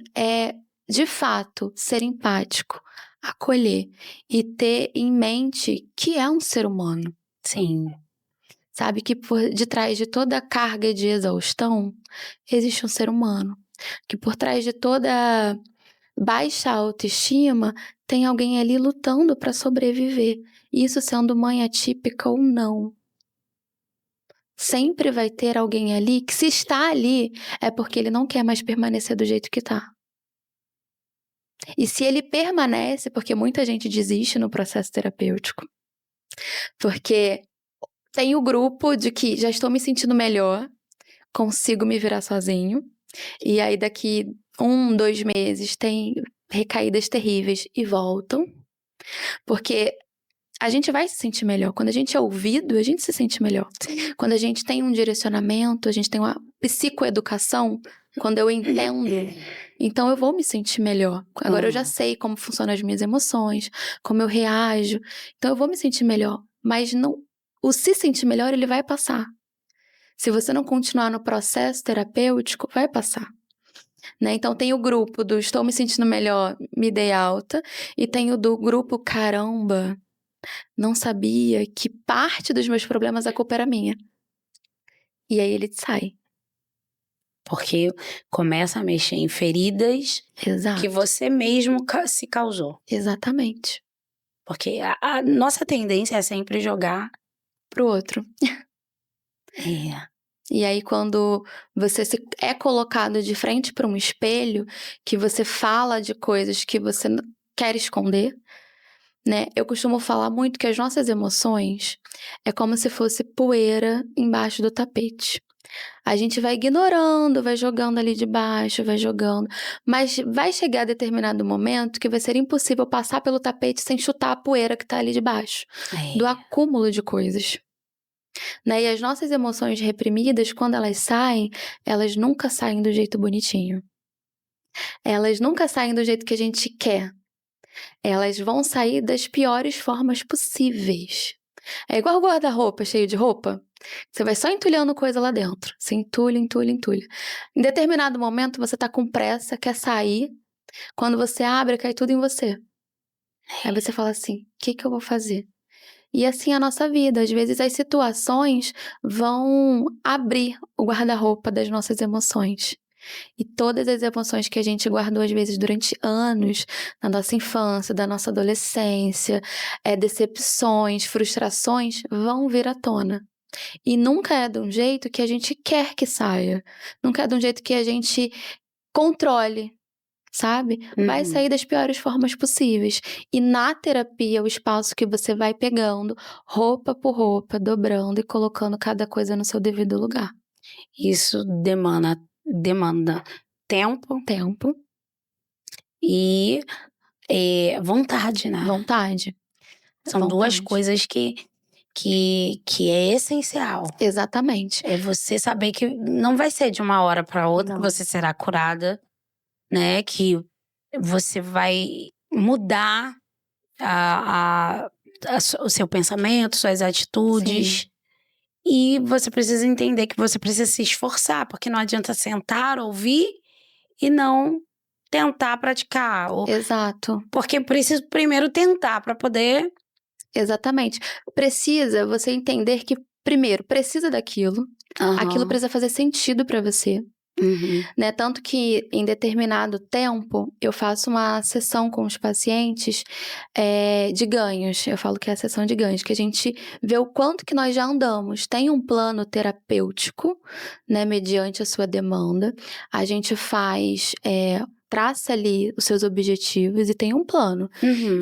de fato ser empático, acolher e ter em mente que é um ser humano. Sim. Sabe que por detrás de toda a carga de exaustão, existe um ser humano. Que por trás de toda baixa autoestima, tem alguém ali lutando para sobreviver. Isso sendo mãe atípica ou não. Sempre vai ter alguém ali que, se está ali, é porque ele não quer mais permanecer do jeito que está. E se ele permanece, porque muita gente desiste no processo terapêutico, porque tem o grupo de que já estou me sentindo melhor, consigo me virar sozinho, e aí daqui 1, 2 meses tem recaídas terríveis e voltam, porque a gente vai se sentir melhor. Quando a gente é ouvido, a gente se sente melhor. Quando a gente tem um direcionamento, a gente tem uma psicoeducação, quando eu entendo, então eu vou me sentir melhor. Agora eu já sei como funcionam as minhas emoções, como eu reajo, então eu vou me sentir melhor. Mas não, o se sentir melhor, ele vai passar. Se você não continuar no processo terapêutico, vai passar. Né? Então tem o grupo do estou me sentindo melhor, me dei alta, e tem o do grupo caramba, não sabia que parte dos meus problemas a culpa era minha. E aí ele sai. Porque começa a mexer em feridas Exato. que você mesmo se causou. Exatamente. Porque a nossa tendência é sempre jogar Pro outro. É. E aí quando você é colocado de frente para um espelho, que você fala de coisas que você quer esconder, né? Eu costumo falar muito que as nossas emoções é como se fosse poeira embaixo do tapete. A gente vai ignorando, vai jogando ali de baixo, vai jogando. Mas vai chegar determinado momento que vai ser impossível passar pelo tapete sem chutar a poeira que tá ali de baixo. Do acúmulo de coisas. Né? E as nossas emoções reprimidas, quando elas nunca saem do jeito bonitinho. Elas nunca saem do jeito que a gente quer. Elas vão sair das piores formas possíveis. É igual guarda-roupa cheio de roupa. Você vai só entulhando coisa lá dentro. Você entulha, entulha, entulha. Em determinado momento, você tá com pressa, quer sair. Quando você abre, cai tudo em você. Aí você fala assim, o que eu vou fazer? E assim é a nossa vida. Às vezes as situações vão abrir o guarda-roupa das nossas emoções. E todas as emoções que a gente guardou, às vezes, durante anos, na nossa infância, da nossa adolescência, decepções, frustrações, vão vir à tona. E nunca é de um jeito que a gente quer que saia. Nunca é de um jeito que a gente controle, sabe? Vai sair das piores formas possíveis. E na terapia, o espaço que você vai pegando, roupa por roupa, dobrando e colocando cada coisa no seu devido lugar. Isso demanda tempo e vontade, né? Vontade. São duas coisas que é essencial. Exatamente. É você saber que não vai ser de uma hora para outra que você será curada, né? Que você vai mudar o seu pensamento, suas atitudes. Sim. E você precisa entender que você precisa se esforçar, porque não adianta sentar, ouvir e não tentar praticar. Exato. Porque preciso primeiro tentar para poder... Exatamente. Precisa você entender que, primeiro, precisa daquilo. Aquilo precisa fazer sentido para você. Né? Tanto que, em determinado tempo, eu faço uma sessão com os pacientes de ganhos. Eu falo que é a sessão de ganhos, que a gente vê o quanto que nós já andamos. Tem um plano terapêutico, né, mediante a sua demanda. A gente traça ali os seus objetivos e tem um plano.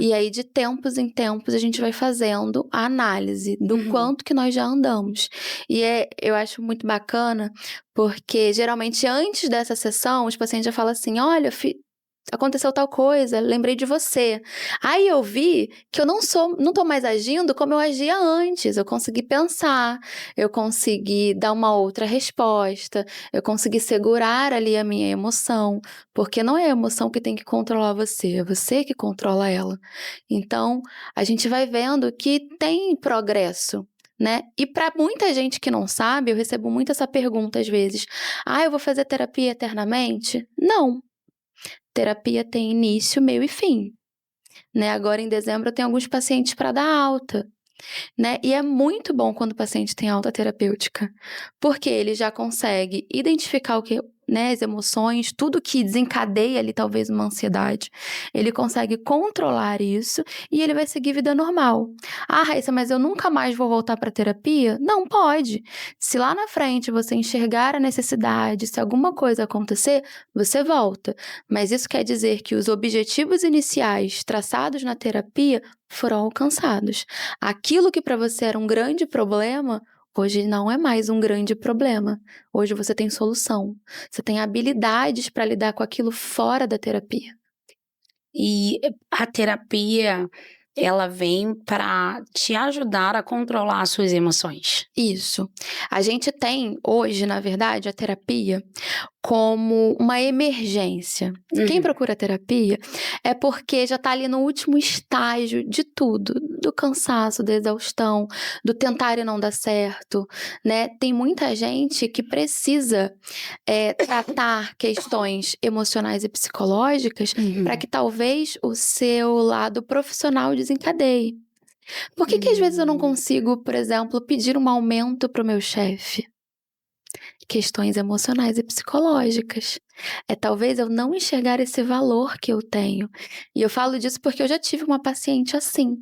E aí, de tempos em tempos, a gente vai fazendo a análise do quanto que nós já andamos. E eu acho muito bacana, porque geralmente antes dessa sessão, os pacientes já falam assim, olha, aconteceu tal coisa, lembrei de você. Aí eu vi que eu não tô mais agindo como eu agia antes. Eu consegui pensar, eu consegui dar uma outra resposta, eu consegui segurar ali a minha emoção, porque não é a emoção que tem que controlar você, é você que controla ela. Então, a gente vai vendo que tem progresso. Né? E para muita gente que não sabe, eu recebo muito essa pergunta às vezes. Eu vou fazer terapia eternamente? Não. Terapia tem início, meio e fim. Né? Agora, em dezembro, eu tenho alguns pacientes para dar alta. né? E é muito bom quando o paciente tem alta terapêutica, porque ele já consegue identificar o que, né, as emoções, tudo que desencadeia ali talvez uma ansiedade. Ele consegue controlar isso e ele vai seguir vida normal. Ah, Raíssa, mas eu nunca mais vou voltar para terapia? Não pode. Se lá na frente você enxergar a necessidade, se alguma coisa acontecer, você volta. Mas isso quer dizer que os objetivos iniciais traçados na terapia foram alcançados. Aquilo que para você era um grande problema, hoje não é mais um grande problema. Hoje você tem solução. Você tem habilidades para lidar com aquilo fora da terapia. E a terapia, ela vem para te ajudar a controlar as suas emoções. Isso. A gente tem hoje, na verdade, a terapia como uma emergência. Quem procura terapia é porque já está ali no último estágio de tudo, do cansaço, da exaustão, do tentar e não dar certo, né? Tem muita gente que precisa tratar questões emocionais e psicológicas para que talvez o seu lado profissional desencadeie. Por que às vezes eu não consigo, por exemplo, pedir um aumento para o meu chefe? Questões emocionais e psicológicas. É talvez eu não enxergar esse valor que eu tenho. E eu falo disso porque eu já tive uma paciente assim,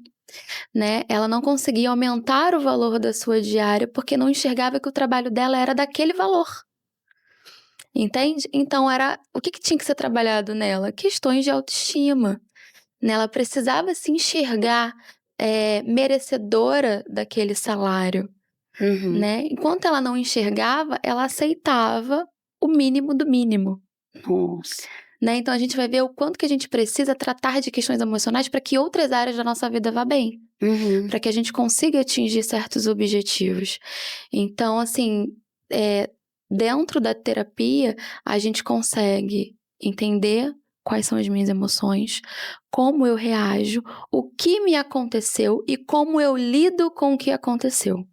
né? Ela não conseguia aumentar o valor da sua diária porque não enxergava que o trabalho dela era daquele valor. Entende? Então o que tinha que ser trabalhado nela? Questões de autoestima. Ela precisava se enxergar merecedora daquele salário. Né? Enquanto ela não enxergava, ela aceitava o mínimo do mínimo. Nossa. Né? Então a gente vai ver o quanto que a gente precisa tratar de questões emocionais para que outras áreas da nossa vida vá bem. Para que a gente consiga atingir certos objetivos. Então, assim, dentro da terapia, a gente consegue entender quais são as minhas emoções, como eu reajo, o que me aconteceu e como eu lido com o que aconteceu.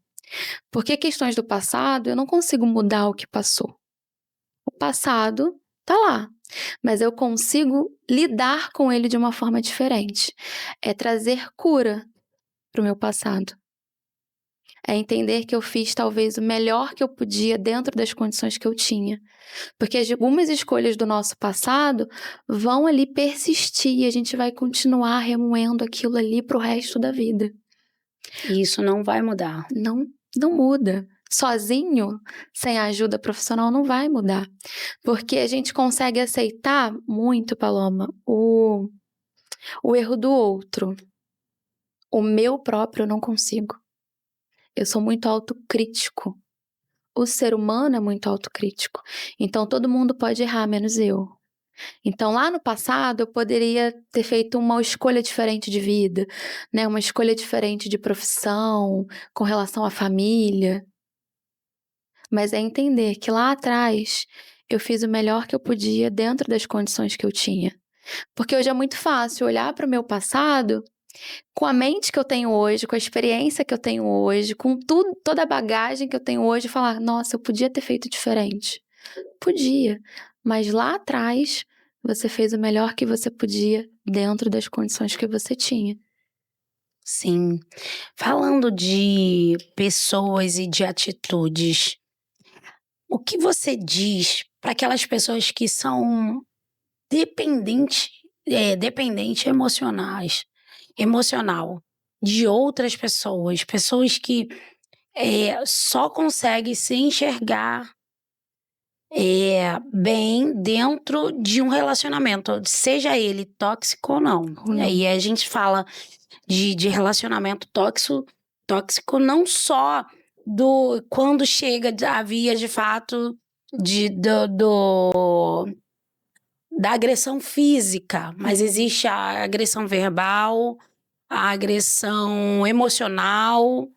Porque questões do passado, eu não consigo mudar o que passou. O passado tá lá, mas eu consigo lidar com ele de uma forma diferente. É trazer cura para o meu passado. É entender que eu fiz talvez o melhor que eu podia dentro das condições que eu tinha. Porque algumas escolhas do nosso passado vão ali persistir e a gente vai continuar remoendo aquilo ali pro resto da vida. E isso não vai mudar. Não muda. Sozinho, sem a ajuda profissional, não vai mudar. Porque a gente consegue aceitar muito, Paloma, o erro do outro. O meu próprio eu não consigo. Eu sou muito autocrítico. O ser humano é muito autocrítico. Então, todo mundo pode errar, menos eu. Então, lá no passado, eu poderia ter feito uma escolha diferente de vida, né? Uma escolha diferente de profissão, com relação à família. Mas é entender que lá atrás eu fiz o melhor que eu podia dentro das condições que eu tinha. Porque hoje é muito fácil olhar para o meu passado com a mente que eu tenho hoje, com a experiência que eu tenho hoje, com tudo, toda a bagagem que eu tenho hoje e falar, nossa, eu podia ter feito diferente. Podia, mas lá atrás você fez o melhor que você podia dentro das condições que você tinha. Sim. Falando de pessoas e de atitudes, o que você diz para aquelas pessoas que são dependente emocional de outras pessoas que só conseguem se enxergar bem dentro de um relacionamento, seja ele tóxico ou não. Aí a gente fala de relacionamento tóxico não só do quando chega a via de fato da agressão física, mas existe a agressão verbal, a agressão emocional,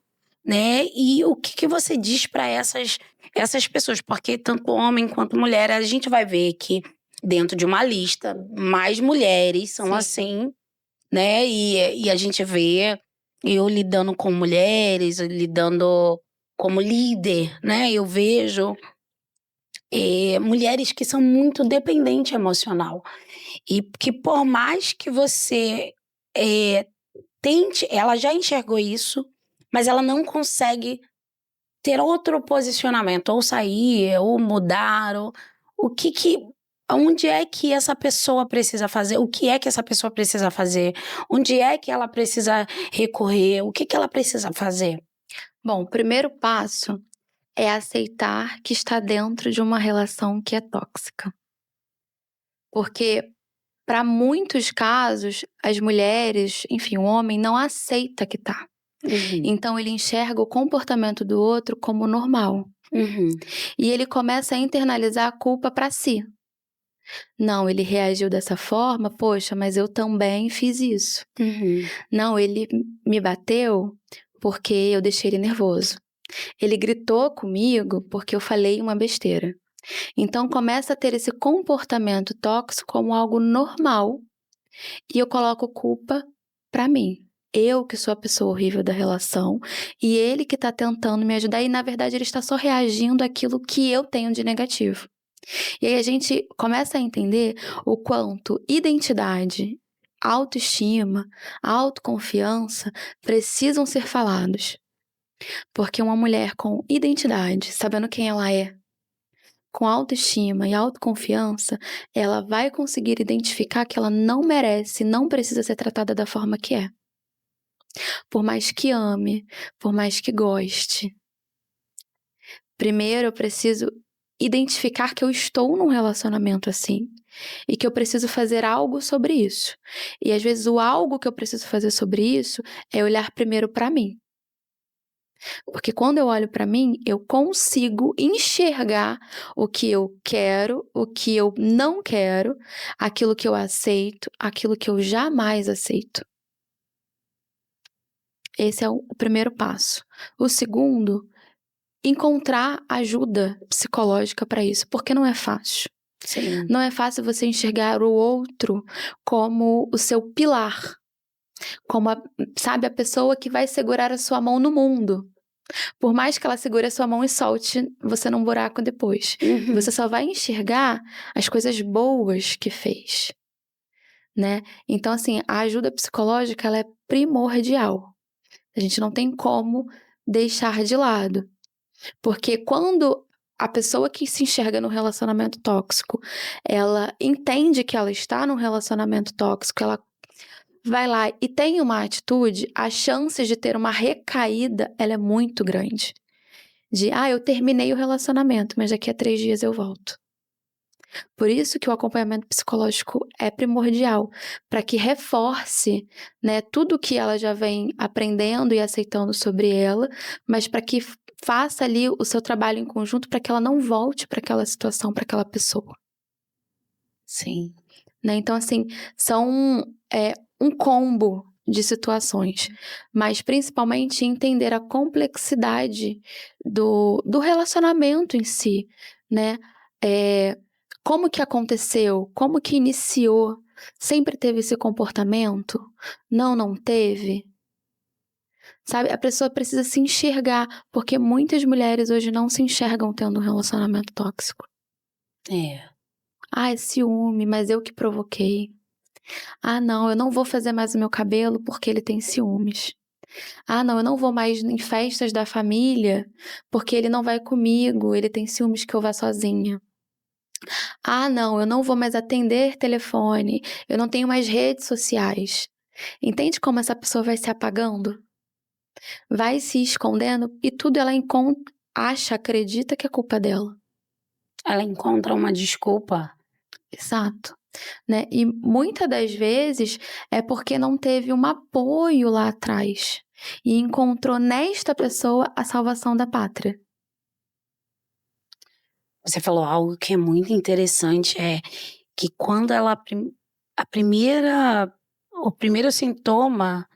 né? E o que você diz para essas pessoas? Porque tanto homem quanto mulher, a gente vai ver que dentro de uma lista, mais mulheres são assim, né? E a gente vê eu lidando com mulheres, lidando como líder, né? Eu vejo mulheres que são muito dependentes emocional. E que por mais que você tente, ela já enxergou isso, mas ela não consegue ter outro posicionamento, ou sair, ou mudar, ou onde é que essa pessoa precisa fazer? O que é que essa pessoa precisa fazer? Onde é que ela precisa recorrer? O que ela precisa fazer? Bom, o primeiro passo é aceitar que está dentro de uma relação que é tóxica. Porque, para muitos casos, as mulheres, enfim, o homem não aceita que tá. Uhum, Então, ele enxerga o comportamento do outro como normal. uhum, E ele começa a internalizar a culpa para si. Não, ele reagiu dessa forma, poxa, mas eu também fiz isso. uhum. Não, ele me bateu porque eu deixei ele nervoso. Ele gritou comigo porque eu falei uma besteira. Então começa a ter esse comportamento tóxico como algo normal e eu coloco culpa pra mim. Eu que sou a pessoa horrível da relação e ele que tá tentando me ajudar e na verdade ele está só reagindo àquilo que eu tenho de negativo. E aí a gente começa a entender o quanto identidade, autoestima, autoconfiança precisam ser falados. Porque uma mulher com identidade, sabendo quem ela é, com autoestima e autoconfiança, ela vai conseguir identificar que ela não merece, não precisa ser tratada da forma que é. Por mais que ame, por mais que goste. Primeiro eu preciso identificar que eu estou num relacionamento assim e que eu preciso fazer algo sobre isso. E às vezes o algo que eu preciso fazer sobre isso é olhar primeiro para mim. Porque quando eu olho para mim, eu consigo enxergar o que eu quero, o que eu não quero, aquilo que eu aceito, aquilo que eu jamais aceito. Esse é o primeiro passo. O segundo, encontrar ajuda psicológica para isso, porque não é fácil. Sim. Não é fácil você enxergar o outro como o seu pilar, como sabe, a pessoa que vai segurar a sua mão no mundo. Por mais que ela segure a sua mão e solte você num buraco depois. Uhum. Você só vai enxergar as coisas boas que fez, né? Então, assim, a ajuda psicológica, ela é primordial. A gente não tem como deixar de lado. Porque quando a pessoa que se enxerga no relacionamento tóxico, ela entende que ela está num relacionamento tóxico, ela vai lá e tem uma atitude, a chance de ter uma recaída, ela é muito grande. Eu terminei o relacionamento, mas daqui a 3 dias eu volto. Por isso que o acompanhamento psicológico é primordial, para que reforce, né, tudo que ela já vem aprendendo e aceitando sobre ela, mas para que faça ali o seu trabalho em conjunto para que ela não volte para aquela situação, para aquela pessoa. Sim. Né? Então, assim, são um combo de situações, mas principalmente entender a complexidade do relacionamento em si, né? Como que aconteceu? Como que iniciou? Sempre teve esse comportamento? Não teve? Sabe? A pessoa precisa se enxergar, porque muitas mulheres hoje não se enxergam tendo um relacionamento tóxico. É. É ciúme, mas eu que provoquei. Não, eu não vou fazer mais o meu cabelo porque ele tem ciúmes. Não, eu não vou mais em festas da família porque ele não vai comigo, ele tem ciúmes que eu vá sozinha. Não, eu não vou mais atender telefone, eu não tenho mais redes sociais. Entende como essa pessoa vai se apagando? Vai se escondendo e tudo ela acredita que é culpa dela. Ela encontra uma desculpa. Exato. Né? E muitas das vezes é porque não teve um apoio lá atrás e encontrou nesta pessoa a salvação da pátria. Você falou algo que é muito interessante, que quando o primeiro sintoma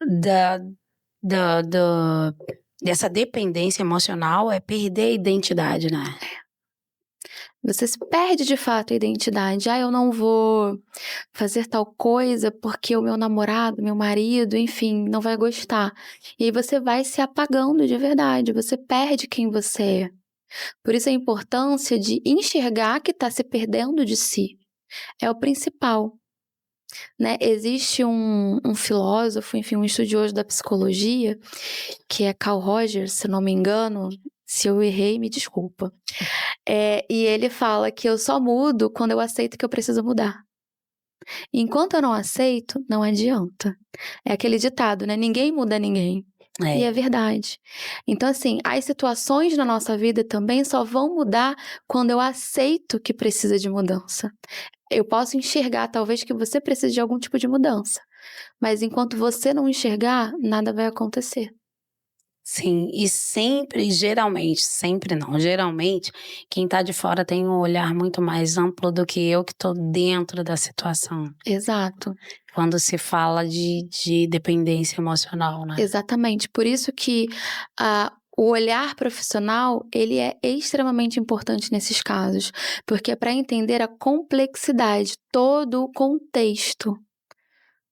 da, dessa dependência emocional é perder a identidade, né? Você se perde de fato a identidade. Eu não vou fazer tal coisa porque o meu namorado, meu marido, enfim, não vai gostar. E aí você vai se apagando de verdade, você perde quem você é. Por isso a importância de enxergar que está se perdendo de si. É o principal. né? Existe um filósofo, enfim, um estudioso da psicologia, que é Carl Rogers, se não me engano. Se eu errei, me desculpa. E ele fala que eu só mudo quando eu aceito que eu preciso mudar. Enquanto eu não aceito, não adianta. É aquele ditado, né? Ninguém muda ninguém. E é verdade. Então, assim, as situações na nossa vida também só vão mudar quando eu aceito que precisa de mudança. Eu posso enxergar, talvez, que você precise de algum tipo de mudança. Mas enquanto você não enxergar, nada vai acontecer. Sim, e sempre, geralmente, sempre não, geralmente, quem tá de fora tem um olhar muito mais amplo do que eu que tô dentro da situação. Exato. Quando se fala de dependência emocional, né? Exatamente. Por isso que o olhar profissional, ele é extremamente importante nesses casos. Porque é para entender a complexidade, todo o contexto,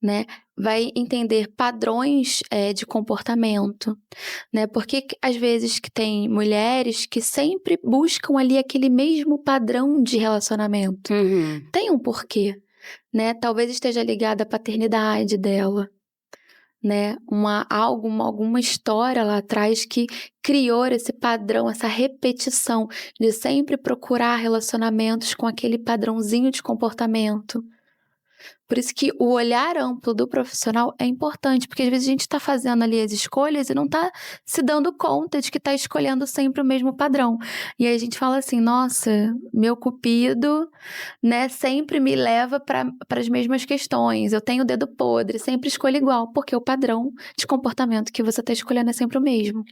né? Vai entender padrões de comportamento, né? Porque às vezes que tem mulheres que sempre buscam ali aquele mesmo padrão de relacionamento. Tem um porquê, né? Talvez esteja ligada à paternidade dela, né? Alguma história lá atrás que criou esse padrão, essa repetição de sempre procurar relacionamentos com aquele padrãozinho de comportamento. Por isso que o olhar amplo do profissional é importante, porque às vezes a gente está fazendo ali as escolhas e não está se dando conta de que está escolhendo sempre o mesmo padrão. E aí a gente fala assim, nossa, meu cupido, né, sempre me leva para as mesmas questões. Eu tenho o dedo podre, sempre escolho igual, porque o padrão de comportamento que você está escolhendo é sempre o mesmo.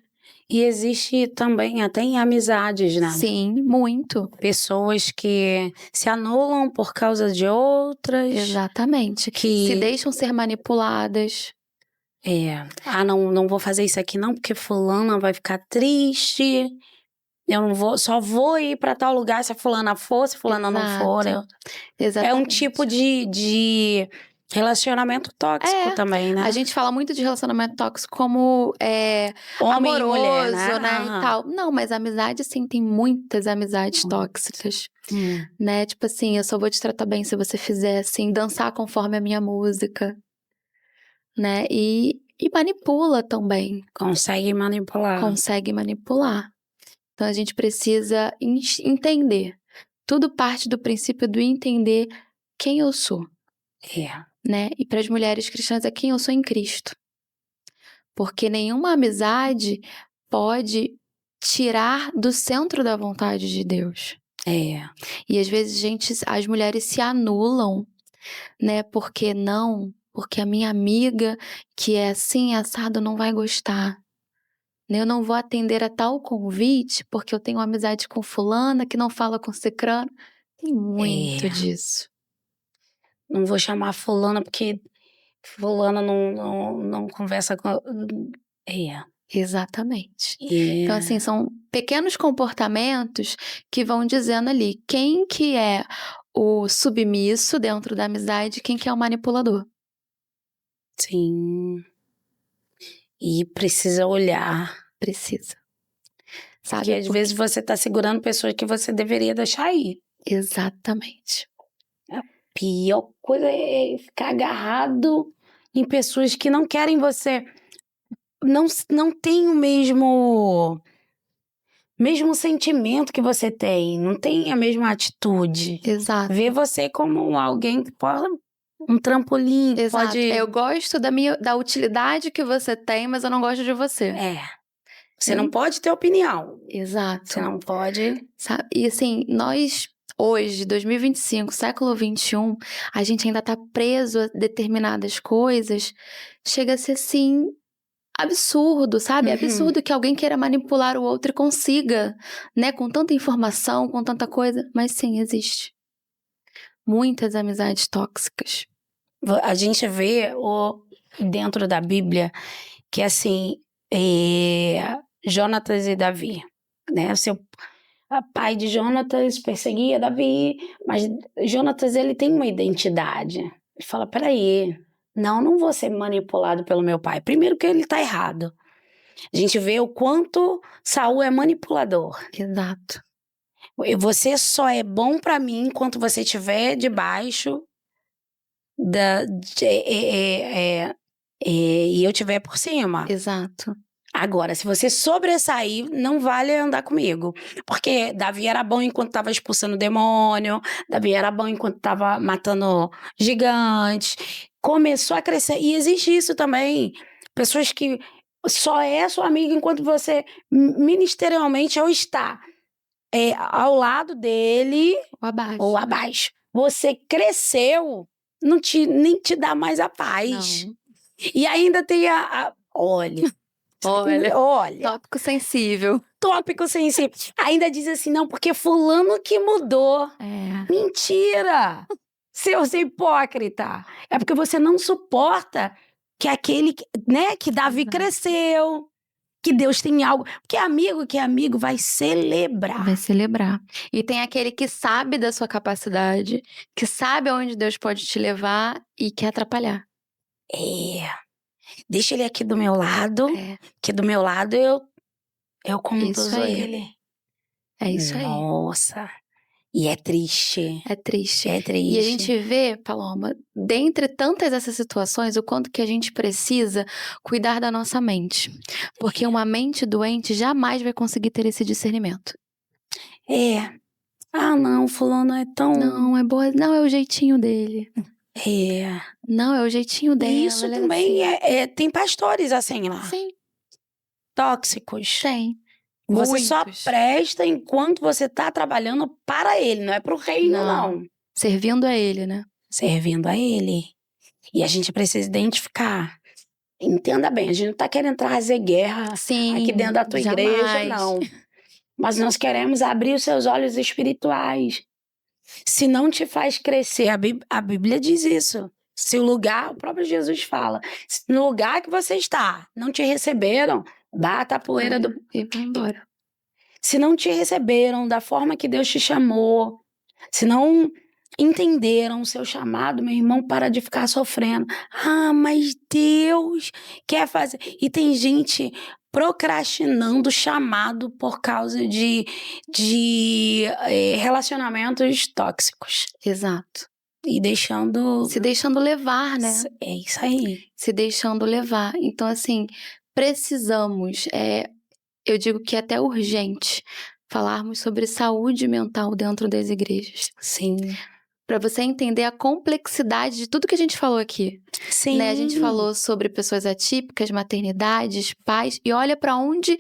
E existe também até em amizades, né? Sim, muito. Pessoas que se anulam por causa de outras. Exatamente. Que se deixam ser manipuladas. Não vou fazer isso aqui não, porque fulana vai ficar triste. Eu não vou, só vou ir pra tal lugar se a fulana for, se fulana não for. Exatamente. É um tipo de relacionamento tóxico também, né? A gente fala muito de relacionamento tóxico como Homem amoroso, e mulher, né? E tal. Não, mas amizade, sim, tem muitas amizades tóxicas. Né? Tipo assim, eu só vou te tratar bem se você fizer, assim, dançar conforme a minha música. Né? E manipula também. Consegue manipular. Consegue manipular. Então, a gente precisa entender. Tudo parte do princípio do entender quem eu sou. Né? E para as mulheres cristãs é quem eu sou em Cristo. Porque nenhuma amizade pode tirar do centro da vontade de Deus. E às vezes as mulheres se anulam, né? Porque a minha amiga que é assim, assado, não vai gostar. Eu não vou atender a tal convite porque eu tenho amizade com fulana que não fala com cicrano. Tem muito disso. Não vou chamar fulana porque fulana não conversa com... Exatamente. Então, assim, são pequenos comportamentos que vão dizendo ali quem que é o submisso dentro da amizade e quem que é o manipulador. Sim. E precisa olhar. Precisa. Sabe? Porque às vezes você tá segurando pessoas que você deveria deixar ir. Exatamente. A pior coisa é ficar agarrado em pessoas que não querem você. Não tem o mesmo sentimento que você tem. Não tem a mesma atitude. Exato. Vê você como alguém que pode... Um trampolim. Exato. Pode... Eu gosto da utilidade que você tem, mas eu não gosto de você. Você não pode ter opinião. Exato. Você não pode... Sabe? E assim, nós... Hoje, 2025, século XXI, a gente ainda tá preso a determinadas coisas. Chega a ser, assim, absurdo, sabe? Absurdo que alguém queira manipular o outro e consiga, né? Com tanta informação, com tanta coisa. Mas sim, existe. Muitas amizades tóxicas. A gente vê dentro da Bíblia que, assim, Jonatas e Davi, né? O pai de Jonatas perseguia Davi, mas Jonatas, ele tem uma identidade. Ele fala, peraí, não vou ser manipulado pelo meu pai. Primeiro que ele tá errado. A gente vê o quanto Saul é manipulador. Exato. Você só é bom pra mim enquanto você estiver debaixo e eu estiver por cima. Exato. Agora, se você sobressair, não vale andar comigo. Porque Davi era bom enquanto estava expulsando o demônio, Davi era bom enquanto estava matando gigantes. Começou a crescer. E existe isso também. Pessoas que só é sua amiga enquanto você ministerialmente ou está ao lado dele ou abaixo. Você cresceu, nem te dá mais a paz. Não. E ainda tem olha, Tópico sensível. tópico sensível. Ainda diz assim, não, porque fulano que mudou. Mentira! Seu hipócrita. É porque você não suporta que aquele, né, que Davi cresceu, que Deus tem algo. Porque que é amigo vai celebrar. Vai celebrar. E tem aquele que sabe da sua capacidade, que sabe aonde Deus pode te levar e quer atrapalhar. Deixa ele aqui do meu lado, que do meu lado eu conduzo ele. É isso aí. Nossa, e é triste. É triste. É triste. E a gente vê, Paloma, dentre tantas essas situações, o quanto que a gente precisa cuidar da nossa mente. Porque uma mente doente jamais vai conseguir ter esse discernimento. Não, fulano é tão... Não, é boa. Não, é o jeitinho dele. Não, é o jeitinho dela. E isso também tem pastores assim lá. Sim. Tóxicos. Tem. Você Muitos. só presta enquanto você tá trabalhando para ele, não é pro reino, não. Servindo a ele, né? Servindo a ele. E a gente precisa identificar. Entenda bem, a gente não tá querendo trazer guerra aqui dentro da tua igreja, não. Mas nós queremos abrir os seus olhos espirituais. Se não te faz crescer, a Bíblia diz isso. Se o lugar, o próprio Jesus fala, se no lugar que você está, não te receberam, bata a poeira e vai embora. Se não te receberam da forma que Deus te chamou, se não entenderam o seu chamado, meu irmão, para de ficar sofrendo. Mas Deus quer fazer. E tem gente procrastinando o chamado por causa de relacionamentos tóxicos. Exato. E se deixando levar, né? É isso aí. Se deixando levar. Então, assim, precisamos, eu digo que é até urgente, falarmos sobre saúde mental dentro das igrejas. Sim. Para você entender a complexidade de tudo que a gente falou aqui. Sim. Né? A gente falou sobre pessoas atípicas, maternidades, pais, e olha para onde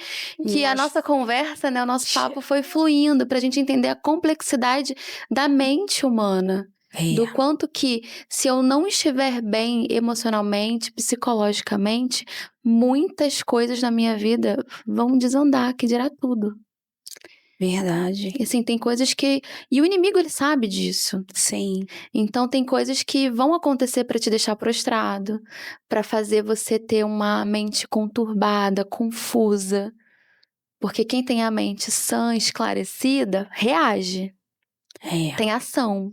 que a nossa conversa, né, o nosso papo foi fluindo, pra gente entender a complexidade da mente humana. Do quanto que, se eu não estiver bem emocionalmente, psicologicamente, muitas coisas na minha vida vão desandar, que dirá tudo. Verdade. Assim, tem coisas que... E o inimigo, ele sabe disso. Sim. Então, tem coisas que vão acontecer para te deixar prostrado, para fazer você ter uma mente conturbada, confusa. Porque quem tem a mente sã, esclarecida, reage. Tem ação.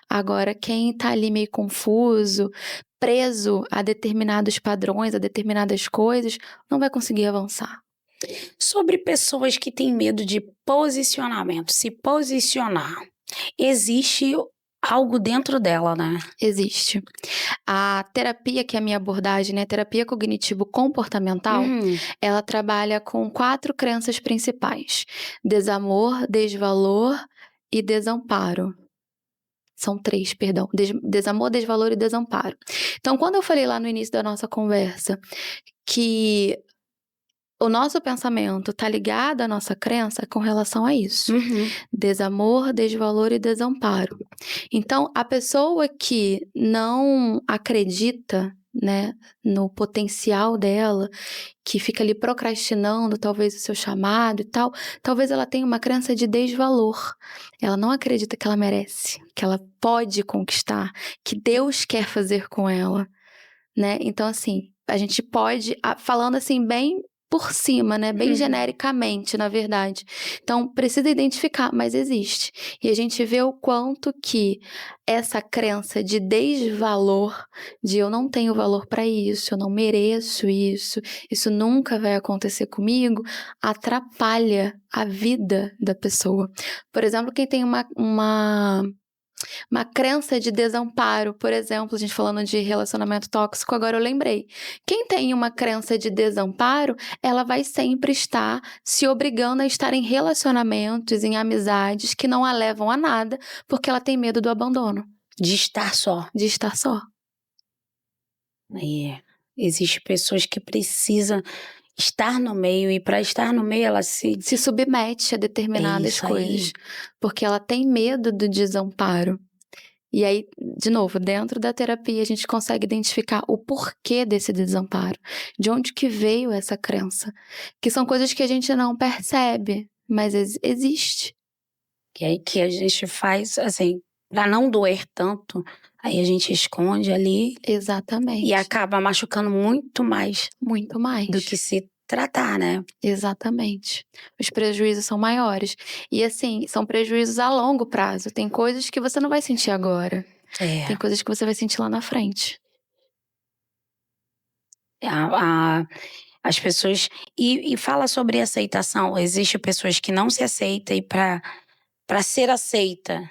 Agora, quem tá ali meio confuso, preso a determinados padrões, a determinadas coisas, não vai conseguir avançar. Sobre pessoas que têm medo de posicionamento, se posicionar, existe algo dentro dela, né? Existe. A terapia, que é a minha abordagem, né? Terapia cognitivo-comportamental, ela trabalha com 4 crenças principais: desamor, desvalor e desamparo. São 3, perdão. Desamor, desvalor e desamparo. Então, quando eu falei lá no início da nossa conversa que o nosso pensamento está ligado à nossa crença com relação a isso. Desamor, desvalor e desamparo. Então, a pessoa que não acredita, né, no potencial dela, que fica ali procrastinando talvez o seu chamado e tal, talvez ela tenha uma crença de desvalor. Ela não acredita que ela merece, que ela pode conquistar, que Deus quer fazer com ela, né? Então, assim, a gente pode, falando assim bem por cima, né? Bem genericamente, na verdade. Então, precisa identificar, mas existe. E a gente vê o quanto que essa crença de desvalor, de eu não tenho valor para isso, eu não mereço isso nunca vai acontecer comigo, atrapalha a vida da pessoa. Por exemplo, quem tem uma Uma crença de desamparo, por exemplo, a gente falando de relacionamento tóxico, agora eu lembrei. Quem tem uma crença de desamparo, ela vai sempre estar se obrigando a estar em relacionamentos, em amizades que não a levam a nada, porque ela tem medo do abandono, De estar só. de estar só. Existem pessoas que precisam estar no meio, e para estar no meio ela se submete a determinadas isso aí. coisas, porque ela tem medo do desamparo. E aí, de novo, dentro da terapia a gente consegue identificar o porquê desse desamparo, de onde que veio essa crença, que são coisas que a gente não percebe, mas existe. Que aí que a gente faz, assim, para não doer tanto, aí a gente esconde ali Exatamente. e acaba machucando muito mais Muito mais. do que se tratar, né? Exatamente. Os prejuízos são maiores. E assim, são prejuízos a longo prazo. Tem coisas que você não vai sentir agora. Tem coisas que você vai sentir lá na frente. As pessoas... E fala sobre aceitação. Existem pessoas que não se aceitam, e para ser aceita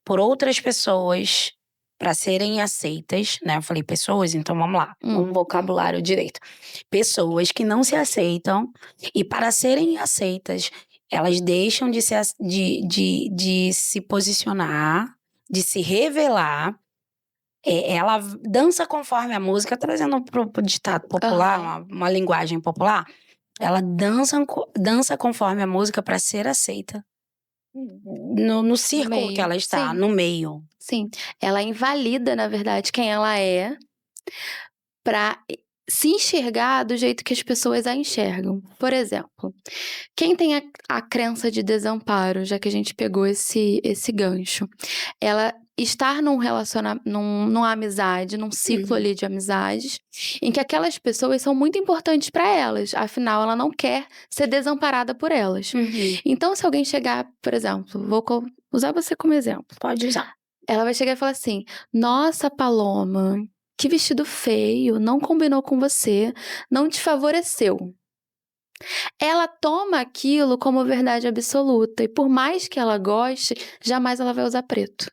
por outras pessoas, para serem aceitas, né? Eu falei pessoas, então vamos lá. Um vocabulário direito. Pessoas que não se aceitam, e para serem aceitas, elas deixam de se posicionar, de se revelar. Ela dança conforme a música, trazendo pro ditado popular, uma linguagem popular. Ela dança conforme a música para ser aceita no círculo que ela está, Sim. no meio. Sim, ela invalida, na verdade, quem ela é para se enxergar do jeito que as pessoas a enxergam. Por exemplo, quem tem a crença de desamparo, já que a gente pegou esse gancho, ela estar num relacionamento, numa amizade, num ciclo ali de amizades, em que aquelas pessoas são muito importantes para elas, afinal ela não quer ser desamparada por elas. Então, se alguém chegar, por exemplo, vou usar você como exemplo. Pode usar. Ela vai chegar e falar assim: nossa, Paloma, que vestido feio, não combinou com você, não te favoreceu. Ela toma aquilo como verdade absoluta, e por mais que ela goste, jamais ela vai usar preto.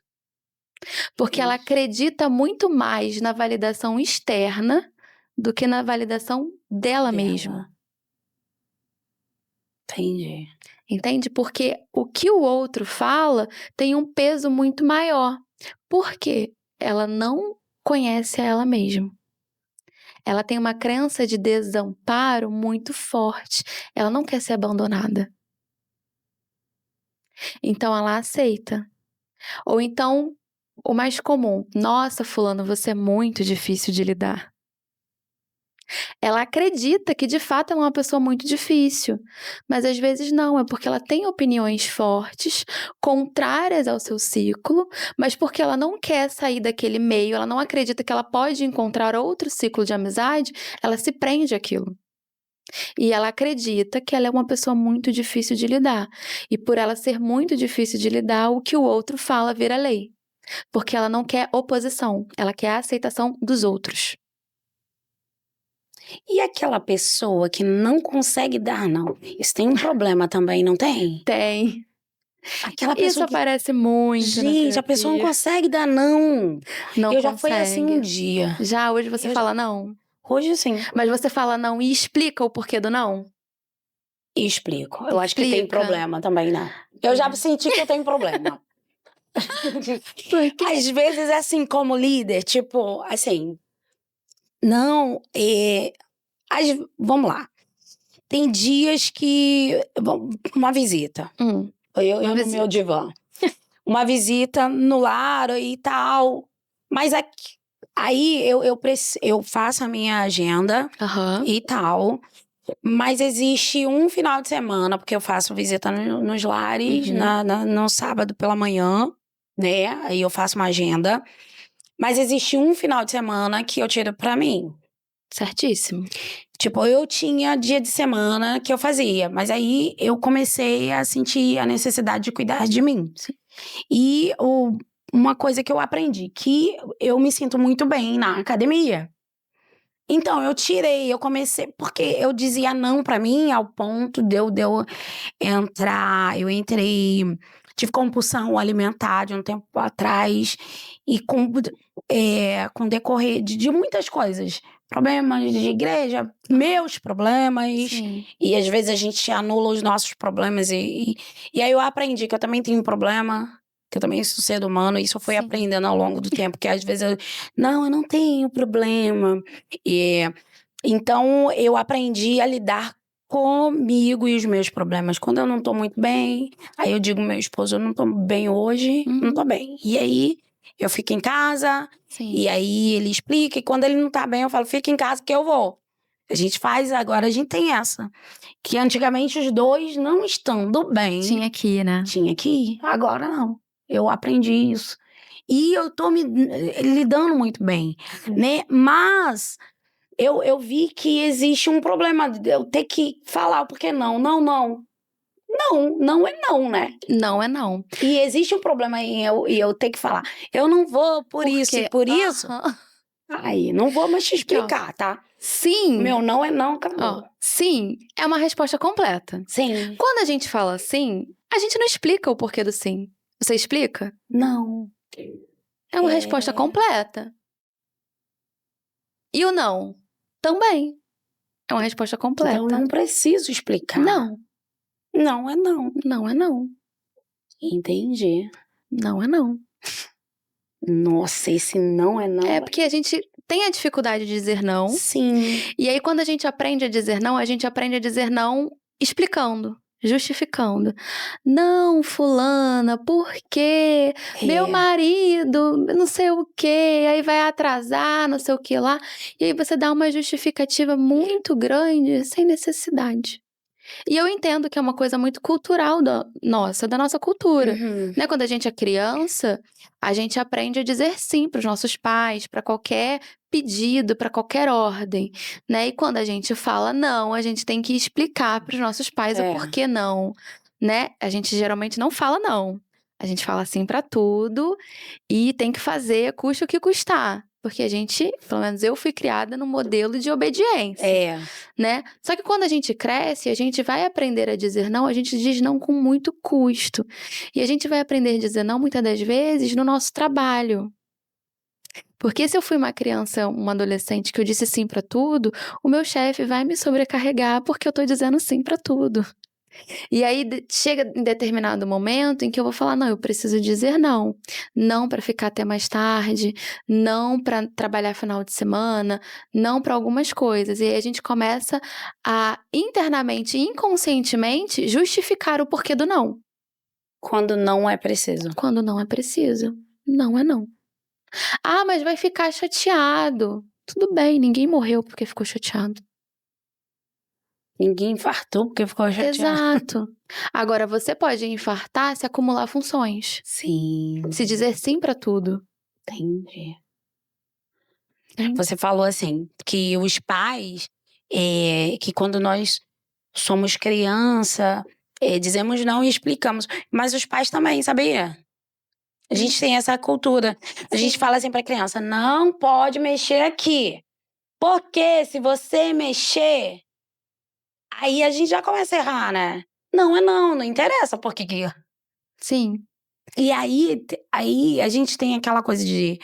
Porque ela acredita muito mais na validação externa do que na validação dela mesma. Entendi. Entende? Porque o que o outro fala tem um peso muito maior. Por quê? Ela não conhece a ela mesma. Ela tem uma crença de desamparo muito forte. Ela não quer ser abandonada. Então ela aceita. Ou então, o mais comum: nossa, fulano, você é muito difícil de lidar. Ela acredita que de fato ela é uma pessoa muito difícil, mas às vezes não, é porque ela tem opiniões fortes, contrárias ao seu ciclo, mas porque ela não quer sair daquele meio, ela não acredita que ela pode encontrar outro ciclo de amizade, ela se prende àquilo. E ela acredita que ela é uma pessoa muito difícil de lidar. E por ela ser muito difícil de lidar, o que o outro fala vira lei. Porque ela não quer oposição, ela quer a aceitação dos outros. E aquela pessoa que não consegue dar não? Isso tem um problema também, não tem? Tem. Aquela pessoa Isso aparece muito na Gente, a terapia. pessoa não consegue dar não. Não Eu já consegue. fui assim um dia. Já hoje você fala não? Hoje sim. Mas você fala não e explica o porquê do não? E explico. Eu acho que tem problema também, né? Eu já senti que eu tenho problema. Às vezes é assim, como líder, tipo, assim... Não, vamos lá. Tem dias que... Uma visita. Eu no meu divã. Uma visita no lar e tal. Mas aqui, aí eu faço a minha agenda e tal. Mas existe um final de semana, porque eu faço visita nos lares, no sábado pela manhã, né? Aí eu faço uma agenda. Mas existe um final de semana que eu tiro pra mim. Certíssimo. Tipo, eu tinha dia de semana que eu fazia, mas aí eu comecei a sentir a necessidade de cuidar de mim. E uma coisa que eu aprendi, que eu me sinto muito bem na academia. Então, eu comecei, porque eu dizia não pra mim ao ponto de eu entrar, eu entrei tive compulsão alimentar de um tempo atrás, e com decorrer de muitas coisas. Problemas de igreja, meus problemas, Sim. e às vezes a gente anula os nossos problemas, e aí eu aprendi que eu também tenho um problema, que eu também sou ser humano, e isso eu fui Sim. aprendendo ao longo do tempo, que às vezes eu não tenho problema. Então eu aprendi a lidar comigo e os meus problemas. Quando eu não tô muito bem, aí eu digo, meu esposo, eu não tô bem hoje, não tô bem. E aí eu fico em casa, Sim. e aí ele explica, e quando ele não tá bem, eu falo, fica em casa que eu vou. A gente faz, agora a gente tem essa. Que antigamente os dois não estando bem. Tinha que ir, né? Tinha que ir, agora não. Eu aprendi isso. E eu tô me lidando muito bem, né? Mas eu vi que existe um problema de eu ter que falar o porquê não. Não é não, né? Não é não. E existe um problema em eu ter que falar. Eu não vou por isso e por isso. Aí, não vou mais te explicar, tá? Sim. Meu não é não, acabou. Sim é uma resposta completa. Sim. Quando a gente fala sim, a gente não explica o porquê do sim. Você explica? Não. É uma resposta completa. E o não? Também. É uma resposta completa. Então, eu não preciso explicar. Não. Não é não. Não é não. Entendi. Não é não. Nossa, esse não é não. É porque a gente tem a dificuldade de dizer não. Sim. E aí, quando a gente aprende a dizer não, a gente aprende a dizer não explicando, justificando. Não, fulana, por quê? Meu marido, não sei o quê, aí vai atrasar, não sei o que lá. E aí você dá uma justificativa muito grande, sem necessidade. E eu entendo que é uma coisa muito cultural da nossa cultura, né? Quando a gente é criança, a gente aprende a dizer sim para os nossos pais, para qualquer pedido, para qualquer ordem, né? E quando a gente fala não, a gente tem que explicar para os nossos pais o porquê não, né? A gente geralmente não fala não. A gente fala sim para tudo e tem que fazer, custe o que custar. Porque a gente, pelo menos eu fui criada no modelo de obediência, né? Só que quando a gente cresce, a gente vai aprender a dizer não, a gente diz não com muito custo. E a gente vai aprender a dizer não, muitas das vezes, no nosso trabalho. Porque se eu fui uma criança, uma adolescente que eu disse sim pra tudo, o meu chefe vai me sobrecarregar porque eu tô dizendo sim pra tudo. E aí chega em determinado momento em que eu vou falar, não, eu preciso dizer não. Não para ficar até mais tarde, não para trabalhar final de semana, não para algumas coisas. E aí a gente começa a internamente, inconscientemente, justificar o porquê do não. Quando não é preciso. Quando não é preciso. Não é não. Ah, mas vai ficar chateado. Tudo bem, ninguém morreu porque ficou chateado. Ninguém infartou porque ficou chateado. Exato. Agora, você pode infartar se acumular funções. Sim. Se dizer sim pra tudo. Entendi. Você falou assim, que os pais, que quando nós somos criança, dizemos não e explicamos. Mas os pais também, sabia? A gente tem essa cultura. A gente fala assim pra criança, não pode mexer aqui. Porque se você mexer, aí a gente já começa a errar, né? Não é não interessa por que. Sim. E aí a gente tem aquela coisa de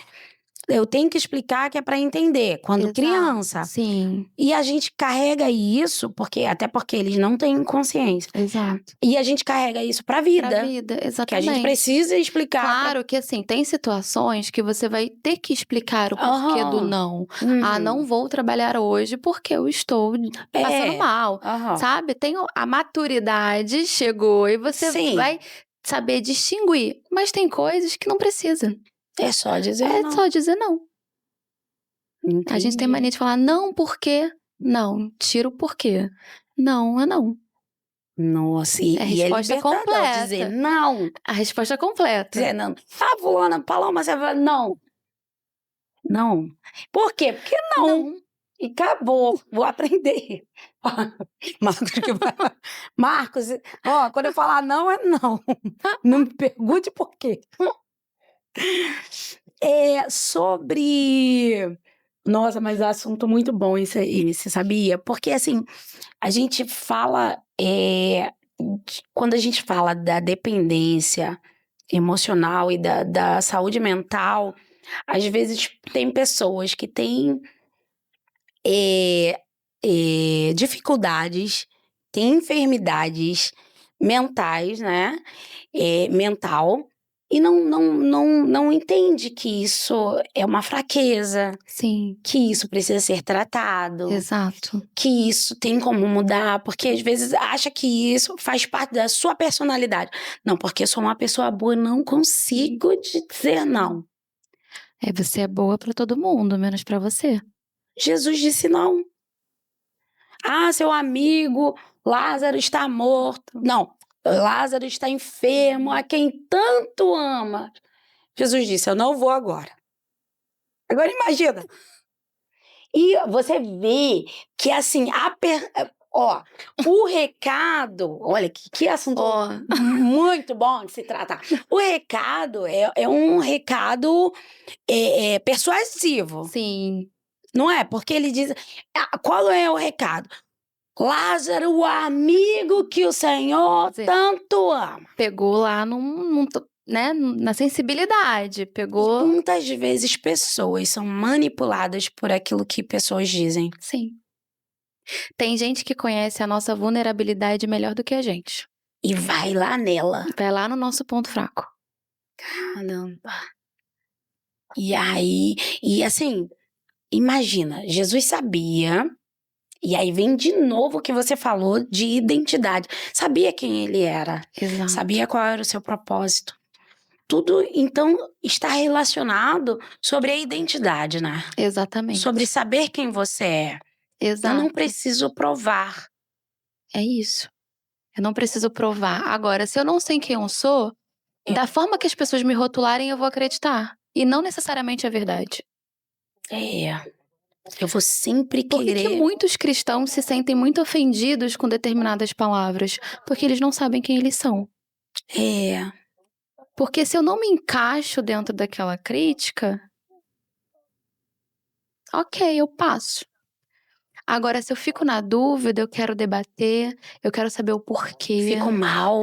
eu tenho que explicar que é pra entender, quando Exato. criança. Sim. E a gente carrega isso, até porque eles não têm consciência. Exato. E a gente carrega isso pra vida. Pra vida, exatamente. Que a gente precisa explicar. Claro que assim, tem situações que você vai ter que explicar o porquê do não. Ah, não vou trabalhar hoje porque eu estou passando mal, sabe? A maturidade chegou e você vai saber distinguir. Mas tem coisas que não precisa. É só dizer não. É só dizer não. Entendi. A gente tem mania de falar não, por quê? Não, tira o porquê. Não é não. Nossa, É a resposta completa. Dizer não. A resposta completa. Dizer não. Ah, fulana, Paloma, você vai... Não. Não. Por quê? Porque não. E acabou. Vou aprender. Marcos, quando eu falar não, é não. Não me pergunte por quê. Sobre... Nossa, mas é um assunto muito bom esse, sabia? Porque, assim, a gente fala quando a gente fala da dependência emocional e da saúde mental, às vezes tem pessoas que têm dificuldades, têm enfermidades mentais, né? Mental, e não entende que isso é uma fraqueza, Sim, que isso precisa ser tratado, exato. que isso tem como mudar, porque às vezes acha que isso faz parte da sua personalidade. Não, porque eu sou uma pessoa boa, não consigo dizer não. Você é boa pra todo mundo, menos pra você. Jesus disse não. Ah, seu amigo Lázaro está morto. Não, Lázaro está enfermo, a quem tanto ama. Jesus disse, eu não vou agora. Agora imagina. E você vê que assim, o recado, olha que assunto muito bom de se tratar. O recado é um recado persuasivo, Sim, não é? Porque ele diz, qual é o recado? Lázaro, o amigo que o Senhor tanto ama. pegou lá né, na sensibilidade, pegou... Muitas vezes pessoas são manipuladas por aquilo que pessoas dizem. Sim. Tem gente que conhece a nossa vulnerabilidade melhor do que a gente. E vai lá nela. Vai lá no nosso ponto fraco. Caramba. E aí, e assim, imagina, Jesus sabia, e aí vem de novo o que você falou de identidade. Sabia quem ele era, Exato. sabia qual era o seu propósito. Tudo, então, está relacionado sobre a identidade, né? Exatamente. Sobre saber quem você é. Exato. Eu não preciso provar. É isso. Eu não preciso provar. Agora, se eu não sei quem eu sou, da forma que as pessoas me rotularem, eu vou acreditar. E não necessariamente é verdade. Eu vou sempre Por que querer... muitos cristãos se sentem muito ofendidos com determinadas palavras? Porque eles não sabem quem eles são. Porque se eu não me encaixo dentro daquela crítica, ok, eu passo. Agora, se eu fico na dúvida, eu quero debater, eu quero saber o porquê.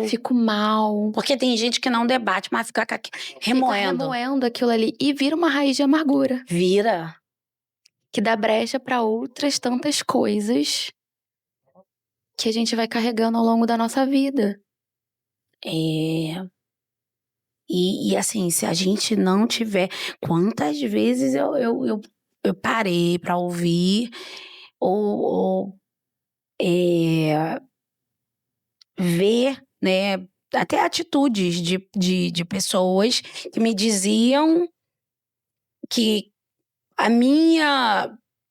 Fico mal. Porque tem gente que não debate, mas fica remoendo. Fica remoendo aquilo ali e vira uma raiz de amargura. Vira. Que dá brecha para outras tantas coisas que a gente vai carregando ao longo da nossa vida. E assim, se a gente não tiver... Quantas vezes eu parei para ouvir ou ver, né, até atitudes de pessoas que me diziam que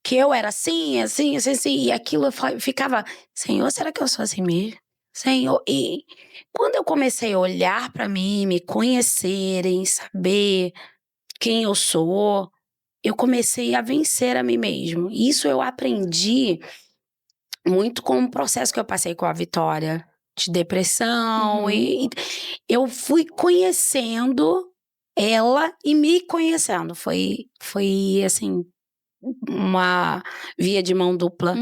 que eu era assim, e aquilo ficava, Senhor, será que eu sou assim mesmo? Senhor, e quando eu comecei a olhar para mim, me conhecerem, saber quem eu sou, eu comecei a vencer a mim mesmo. Isso eu aprendi muito com o processo que eu passei com a Vitória, de depressão, e eu fui conhecendo ela e me conhecendo. Foi assim, uma via de mão dupla,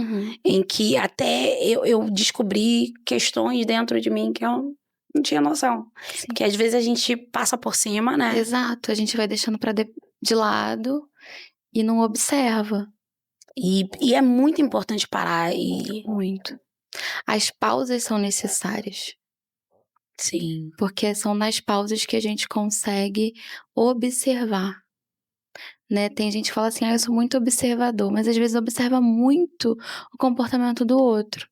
em que até eu descobri questões dentro de mim que eu não tinha noção. Sim. Porque às vezes a gente passa por cima, né? Exato, a gente vai deixando de lado e não observa. E é muito importante parar e... Muito. As pausas são necessárias. Sim. Porque são nas pausas que a gente consegue observar. Né? Tem gente que fala assim, eu sou muito observador, mas às vezes observa muito o comportamento do outro.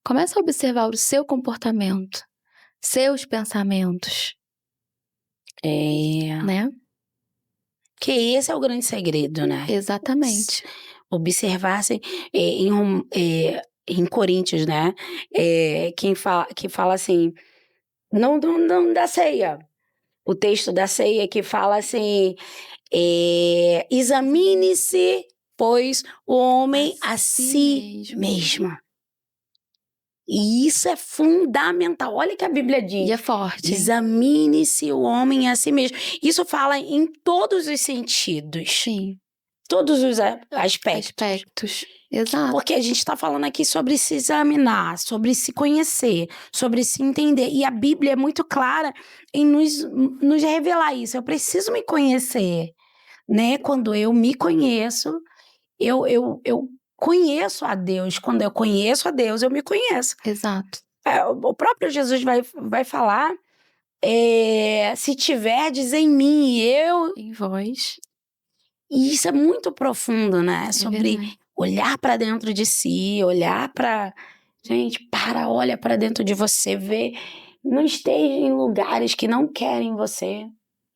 Começa a observar o seu comportamento, seus pensamentos. Né? Que esse é o grande segredo, né? Exatamente. Observar-se em Coríntios, né? Que fala assim, não da ceia. O texto da ceia que fala assim, examine-se, pois, o homem a si mesmo. E isso é fundamental. Olha o que a Bíblia diz. E é forte. Examine-se o homem a si mesmo. Isso fala em todos os sentidos. Sim. todos os aspectos. Aspectos. Exato. Porque a gente está falando aqui sobre se examinar, sobre se conhecer, sobre se entender. E a Bíblia é muito clara em nos revelar isso. Eu preciso me conhecer, né? Quando eu me conheço, eu conheço a Deus. Quando eu conheço a Deus, eu me conheço. Exato. O próprio Jesus vai falar, se tiverdes em mim, eu... Em vós. E isso é muito profundo, né? É Sobre verdade. olhar para dentro de si, olhar para... Gente, olha para dentro de você, vê. Não esteja em lugares que não querem você,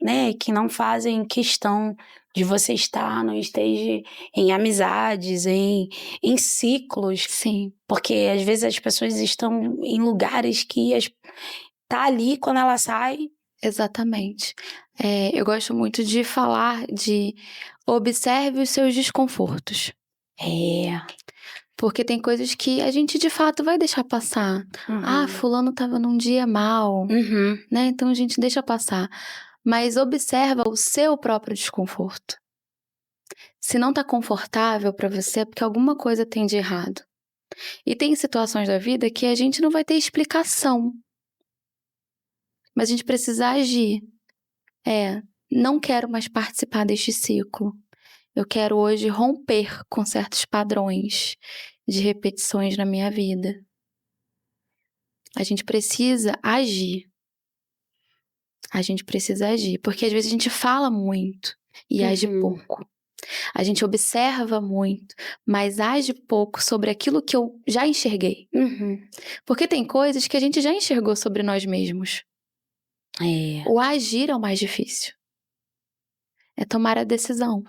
né? Que não fazem questão de você estar, não esteja em amizades, em ciclos. Sim. Porque às vezes as pessoas estão em lugares que tá ali, quando ela sai... Exatamente. Eu gosto muito de falar de observe os seus desconfortos. Porque tem coisas que a gente de fato vai deixar passar. Uhum. Fulano tava num dia mal, Uhum. né? Então a gente deixa passar. Mas observa o seu próprio desconforto. Se não tá confortável pra você, é porque alguma coisa tem de errado. E tem situações da vida que a gente não vai ter explicação. Mas a gente precisa agir. Não quero mais participar deste ciclo. Eu quero hoje romper com certos padrões de repetições na minha vida. A gente precisa agir. A gente precisa agir. Porque às vezes a gente fala muito e age pouco. A gente observa muito, mas age pouco sobre aquilo que eu já enxerguei. Porque tem coisas que a gente já enxergou sobre nós mesmos. O agir é o mais difícil. É tomar a decisão.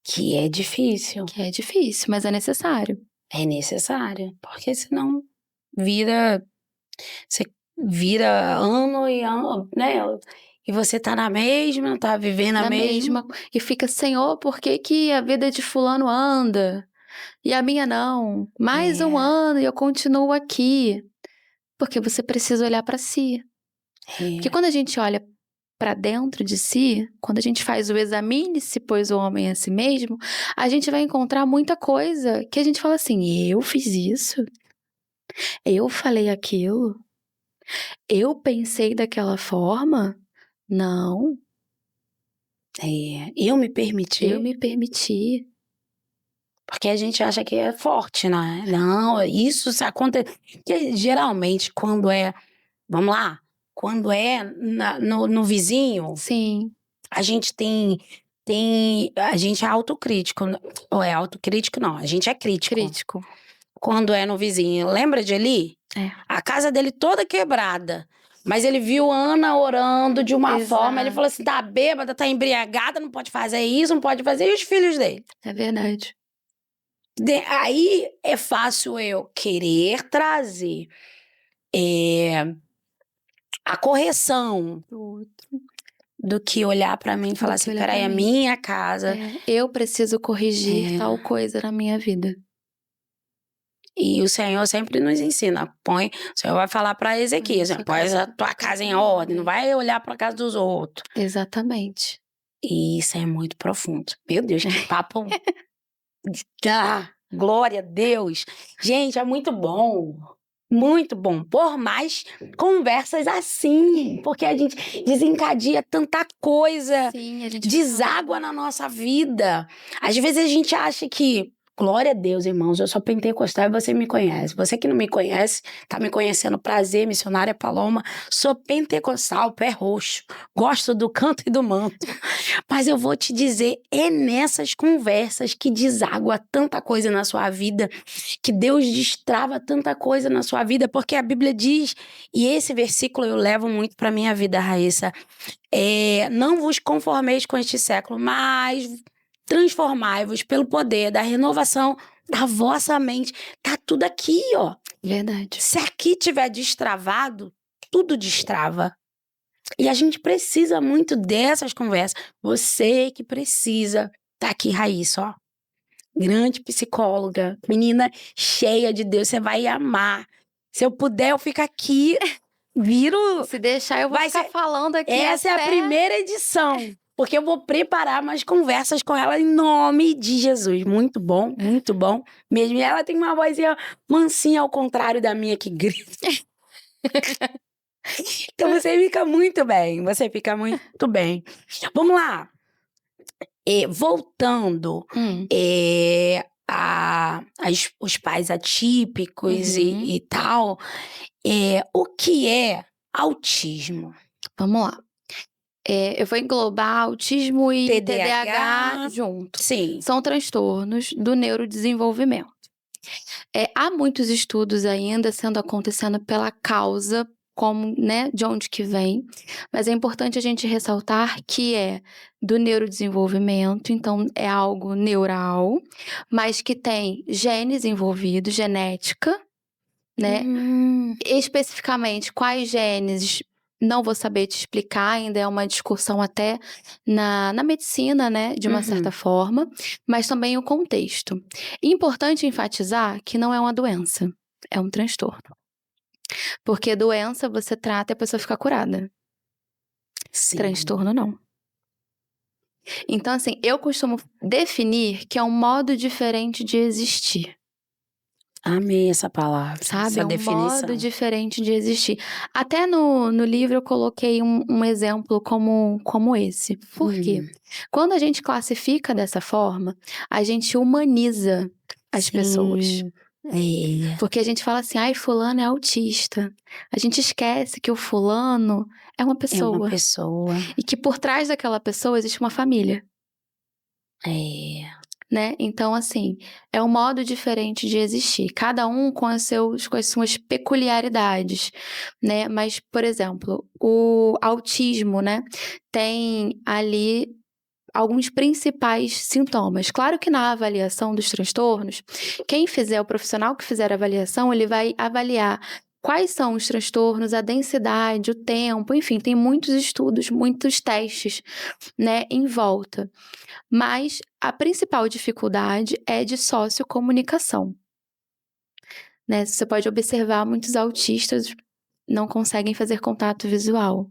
Que é difícil. Que é difícil, mas é necessário. É necessário. Porque senão você vira ano e ano, né? E você tá na mesma, tá vivendo a mesma. E fica, Senhor, por que que a vida de fulano anda? E a minha não. Mais um ano e eu continuo aqui. Porque você precisa olhar pra si. Porque quando a gente olha pra dentro de si, quando a gente faz o examine-se, pois o homem é a si mesmo, a gente vai encontrar muita coisa que a gente fala assim, eu fiz isso? Eu falei aquilo? Eu pensei daquela forma? Não. Eu me permiti. Eu me permiti. Porque a gente acha que é forte, né? Não, isso acontece. Porque geralmente, quando vamos lá, quando é no vizinho, Sim. a gente a gente é autocrítico. Ou é autocrítico, não, a gente é crítico. Crítico. Quando é no vizinho. Lembra de Eli? A casa dele toda quebrada. Mas ele viu Ana orando de uma forma, ele falou assim, tá bêbada, tá embriagada, não pode fazer isso, não pode fazer. E os filhos dele? É verdade. Aí é fácil eu querer trazer a correção do que olhar pra mim e falar assim, peraí, é minha casa. Eu preciso corrigir tal coisa na minha vida. E o Senhor sempre nos ensina. O Senhor vai falar pra Ezequias, põe a tua casa em ordem, não vai olhar pra casa dos outros. Exatamente. E isso é muito profundo. Meu Deus, que papo. Glória a Deus. Gente, é muito bom. Muito bom. Por mais conversas assim. Porque a gente desencadeia tanta coisa. Sim, a gente deságua na nossa vida. Às vezes a gente acha que... Glória a Deus, irmãos, eu sou pentecostal e você me conhece. Você que não me conhece, tá me conhecendo, prazer, missionária Paloma. Sou pentecostal, pé roxo. Gosto do canto e do manto. Mas eu vou te dizer, é nessas conversas que deságua tanta coisa na sua vida, que Deus destrava tanta coisa na sua vida, porque a Bíblia diz, e esse versículo eu levo muito pra minha vida, Raíssa, não vos conformeis com este século, mas... transformai-vos pelo poder da renovação da vossa mente. Tá tudo aqui, ó. Verdade. Se aqui tiver destravado, tudo destrava. E a gente precisa muito dessas conversas. Você que precisa. Tá aqui, Raíssa, ó. Grande psicóloga. Menina cheia de Deus. Você vai amar. Se eu puder, eu fico aqui. Se deixar, eu vou ficar falando aqui. Essa é a primeira edição. porque eu vou preparar mais conversas com ela em nome de Jesus. Muito bom, mesmo. E ela tem uma vozinha mansinha, ao contrário da minha, que grita. Então você fica muito bem, Vamos lá. Voltando os pais atípicos e tal, o que é autismo? Vamos lá. Eu vou englobar autismo e TDAH TDAH junto. Sim. São transtornos do neurodesenvolvimento. Há muitos estudos ainda acontecendo pela causa, como, né, de onde que vem, mas é importante a gente ressaltar que é do neurodesenvolvimento, então é algo neural, mas que tem genes envolvidos, genética, né? Especificamente quais genes, não vou saber te explicar, ainda é uma discussão até na medicina, né, de uma certa forma, mas também o contexto. Importante enfatizar que não é uma doença, é um transtorno. Porque doença você trata e a pessoa fica curada. Sim. Transtorno não. Então, assim, eu costumo definir que é um modo diferente de existir. Amei essa palavra, sabe? essa É um definição. modo diferente de existir. Até no livro eu coloquei um exemplo como esse. Por quê? Quando a gente classifica dessa forma, a gente humaniza as pessoas. Porque a gente fala assim, ai, fulano é autista. A gente esquece que o fulano é uma pessoa. É uma pessoa. E que por trás daquela pessoa existe uma família. Né? Então, assim, é um modo diferente de existir, cada um com as suas peculiaridades, né? Mas, por exemplo, o autismo, né, tem ali alguns principais sintomas. Claro que na avaliação dos transtornos, o profissional que fizer a avaliação, ele vai avaliar quais são os transtornos, a densidade, o tempo, enfim, tem muitos estudos, muitos testes, né, em volta. Mas a principal dificuldade é de sociocomunicação. Né? Você pode observar, muitos autistas não conseguem fazer contato visual.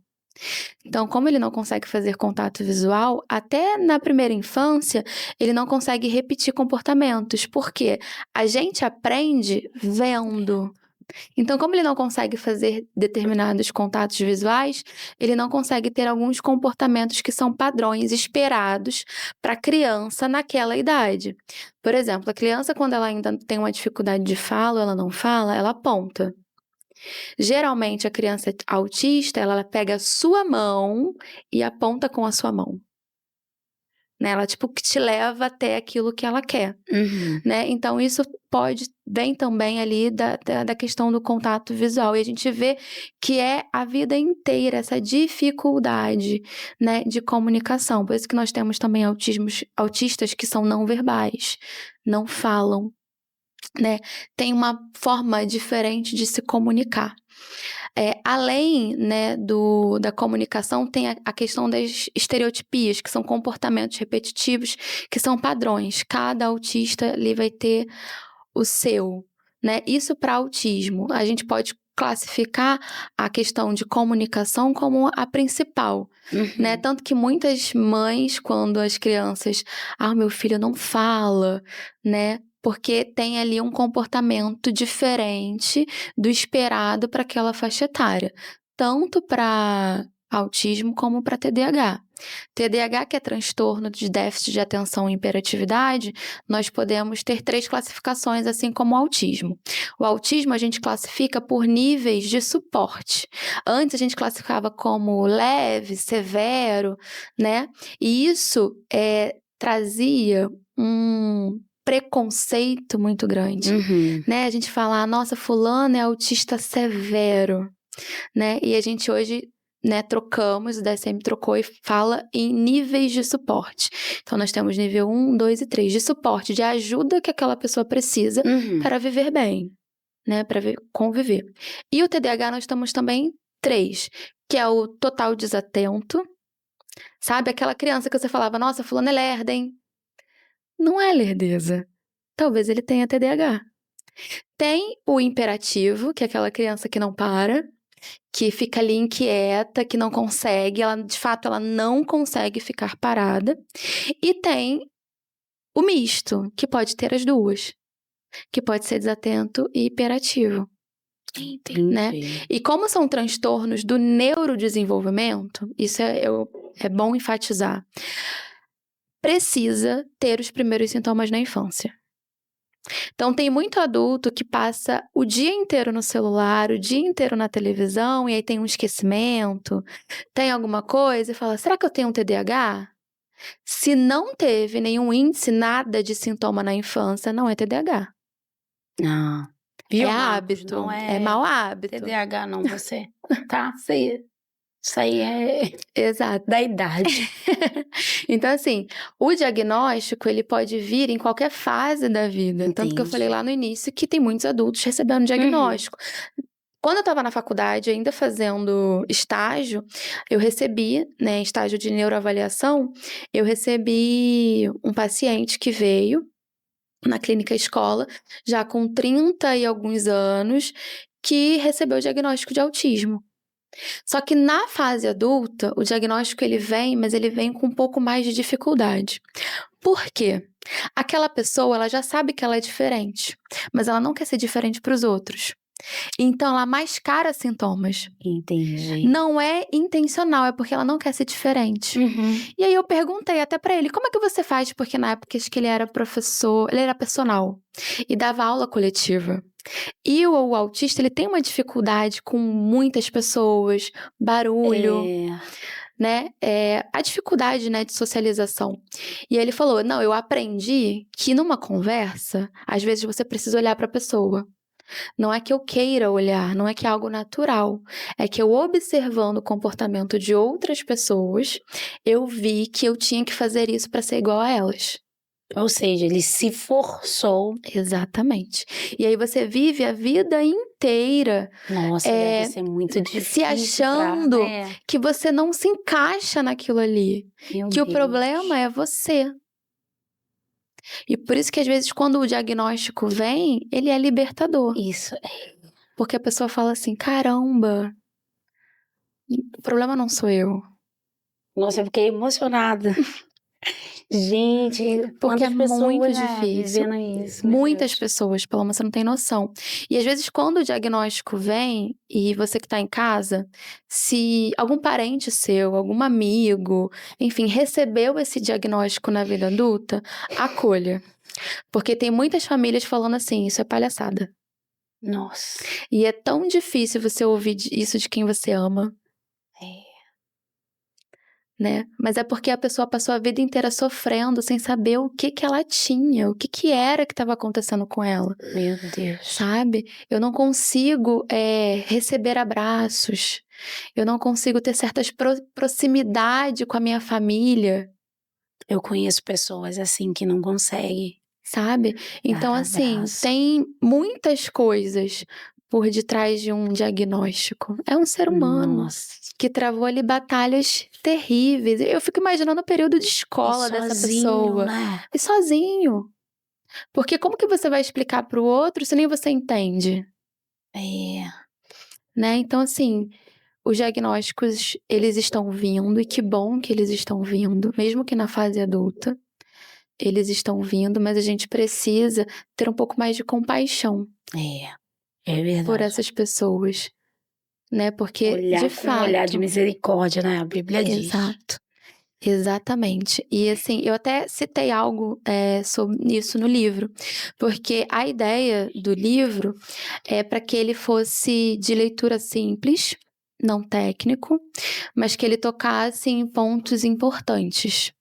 Então, como ele não consegue fazer contato visual, até na primeira infância, ele não consegue repetir comportamentos. Por quê? A gente aprende vendo. Então, como ele não consegue fazer determinados contatos visuais, ele não consegue ter alguns comportamentos que são padrões esperados para a criança naquela idade. Por exemplo, a criança, quando ela ainda tem uma dificuldade de fala, ela não fala, ela aponta. Geralmente, a criança autista, ela pega a sua mão e aponta com a sua mão. Né? Ela, tipo, que te leva até aquilo que ela quer. Né? Então, isso vem também ali da questão do contato visual. E a gente vê que é a vida inteira essa dificuldade, né, de comunicação. Por isso que nós temos também autistas que são não verbais, não falam, né? Tem uma forma diferente de se comunicar. Além, né, da comunicação, tem a questão das estereotipias, que são comportamentos repetitivos, que são padrões. Cada autista ali vai ter o seu, né? Isso para autismo. A gente pode classificar a questão de comunicação como a principal, né? Tanto que muitas mães, quando as crianças, meu filho não fala, né? Porque tem ali um comportamento diferente do esperado para aquela faixa etária, tanto para autismo como para TDAH. TDAH, que é transtorno de déficit de atenção e hiperatividade, nós podemos ter 3 classificações, assim como o autismo. O autismo a gente classifica por níveis de suporte. Antes a gente classificava como leve, severo, né? E isso trazia um preconceito muito grande, né? A gente fala, nossa, fulano é autista severo, né? E a gente hoje, né, trocamos, o DSM trocou e fala em níveis de suporte. Então, nós temos nível 1, 2 e 3 de suporte, de ajuda que aquela pessoa precisa para viver bem, né, para conviver. E o TDAH nós temos também 3, que é o total desatento, sabe? Aquela criança que você falava, nossa, fulano é lerda, hein? Não é lerdeza. Talvez ele tenha TDAH. Tem o imperativo, que é aquela criança que não para. que fica ali inquieta, que não consegue, de fato, ela não consegue ficar parada. E tem o misto, que pode ter as duas, que pode ser desatento e hiperativo, né? Entendi. E como são transtornos do neurodesenvolvimento, isso é bom enfatizar, precisa ter os primeiros sintomas na infância. Então, tem muito adulto que passa o dia inteiro no celular, o dia inteiro na televisão, e aí tem um esquecimento, tem alguma coisa, e fala, será que eu tenho um TDAH? Se não teve nenhum índice, nada de sintoma na infância, não é TDAH. Ah. É Viu, Marcos? hábito, Não é mau hábito. TDAH não, você. Tá? Isso aí é Exato. da idade. Então, assim, o diagnóstico, ele pode vir em qualquer fase da vida. Tanto que eu falei Entendi. lá no início que tem muitos adultos recebendo diagnóstico. Quando eu estava na faculdade, ainda fazendo estágio, eu recebi, né, estágio de neuroavaliação, eu recebi um paciente que veio na clínica escola, já com 30 e alguns anos, que recebeu o diagnóstico de autismo. Só que na fase adulta, o diagnóstico ele vem, mas ele vem com um pouco mais de dificuldade. Por quê? Aquela pessoa, ela já sabe que ela é diferente, mas ela não quer ser diferente para os outros. Então, ela mascara sintomas. Entendi. Não é intencional, é porque ela não quer ser diferente. E aí eu perguntei até pra ele, como é que você faz? Porque na época acho que ele era professor, ele era personal e dava aula coletiva. E o autista, ele tem uma dificuldade com muitas pessoas, barulho, né? A dificuldade, né, de socialização. E ele falou, não, eu aprendi que numa conversa, às vezes você precisa olhar pra pessoa. Não é que eu queira olhar, não é que é algo natural. É que eu observando o comportamento de outras pessoas, eu vi que eu tinha que fazer isso para ser igual a elas. Ou seja, ele se forçou. Exatamente. E aí você vive a vida inteira Nossa, deve ser muito difícil. se achando que você não se encaixa naquilo ali. Meu Que o Deus. problema é você. E por isso que às vezes quando o diagnóstico vem, ele é libertador. Isso. Porque a pessoa fala assim, caramba, o problema não sou eu. Nossa, eu fiquei emocionada. Gente, Porque é quantas pessoas, muito né, difícil. vivendo isso. meu Muitas Deus. pessoas, pelo menos você não tem noção. E às vezes quando o diagnóstico vem, e você que tá em casa, se algum parente seu, algum amigo, enfim, recebeu esse diagnóstico na vida adulta, acolha. Porque tem muitas famílias falando assim, isso é palhaçada. Nossa. E é tão difícil você ouvir isso de quem você ama, né? Mas é porque a pessoa passou a vida inteira sofrendo sem saber o que ela tinha, o que era que estava acontecendo com ela. Meu Deus. Sabe? Eu não consigo receber abraços, eu não consigo ter certas proximidade com a minha família. Eu conheço pessoas assim que não conseguem. Sabe? Então, assim, tem muitas coisas por detrás de um diagnóstico. É um ser humano. Nossa. Que travou ali batalhas terríveis. Eu fico imaginando o período de escola dessa pessoa. Né? E sozinho. Porque como que você vai explicar pro outro se nem você entende? Né? Então, assim, os diagnósticos, eles estão vindo, e que bom que eles estão vindo, mesmo que na fase adulta. Eles estão vindo, mas a gente precisa ter um pouco mais de compaixão. É verdade. Por essas pessoas. Né? Porque, olhar de com fato... um olhar de misericórdia, né? A Bíblia diz. Exato. Exatamente. E assim, eu até citei algo sobre isso no livro, porque a ideia do livro é para que ele fosse de leitura simples, não técnico, mas que ele tocasse em pontos importantes.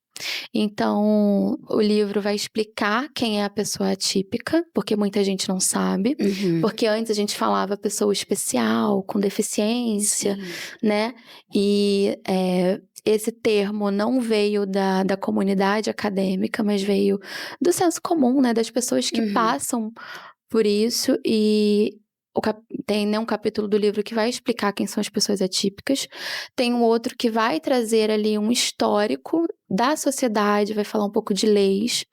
Então, o livro vai explicar quem é a pessoa atípica, porque muita gente não sabe. Porque antes a gente falava pessoa especial, com deficiência, né? E esse termo não veio da comunidade acadêmica, mas veio do senso comum, né? Das pessoas que passam por isso. E tem né, um capítulo do livro que vai explicar quem são as pessoas atípicas. Tem um outro que vai trazer ali um histórico da sociedade, vai falar um pouco de leis.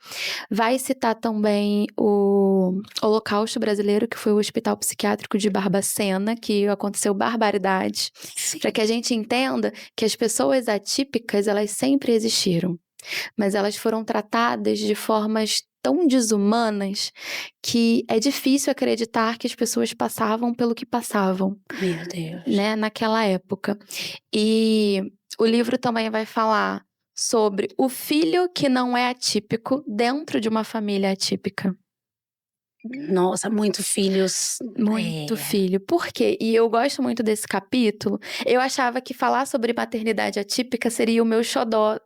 Vai citar também o Holocausto Brasileiro, que foi o Hospital Psiquiátrico de Barbacena, que aconteceu barbaridades. Para que a gente entenda que as pessoas atípicas, elas sempre existiram. Mas elas foram tratadas de formas tão desumanas que é difícil acreditar que as pessoas passavam pelo que passavam, Meu Deus. né, naquela época. E o livro também vai falar sobre o filho que não é atípico dentro de uma família atípica. Nossa, muito filhos. Muito filho. Por quê? E eu gosto muito desse capítulo. Eu achava que falar sobre maternidade atípica seria o meu xodó,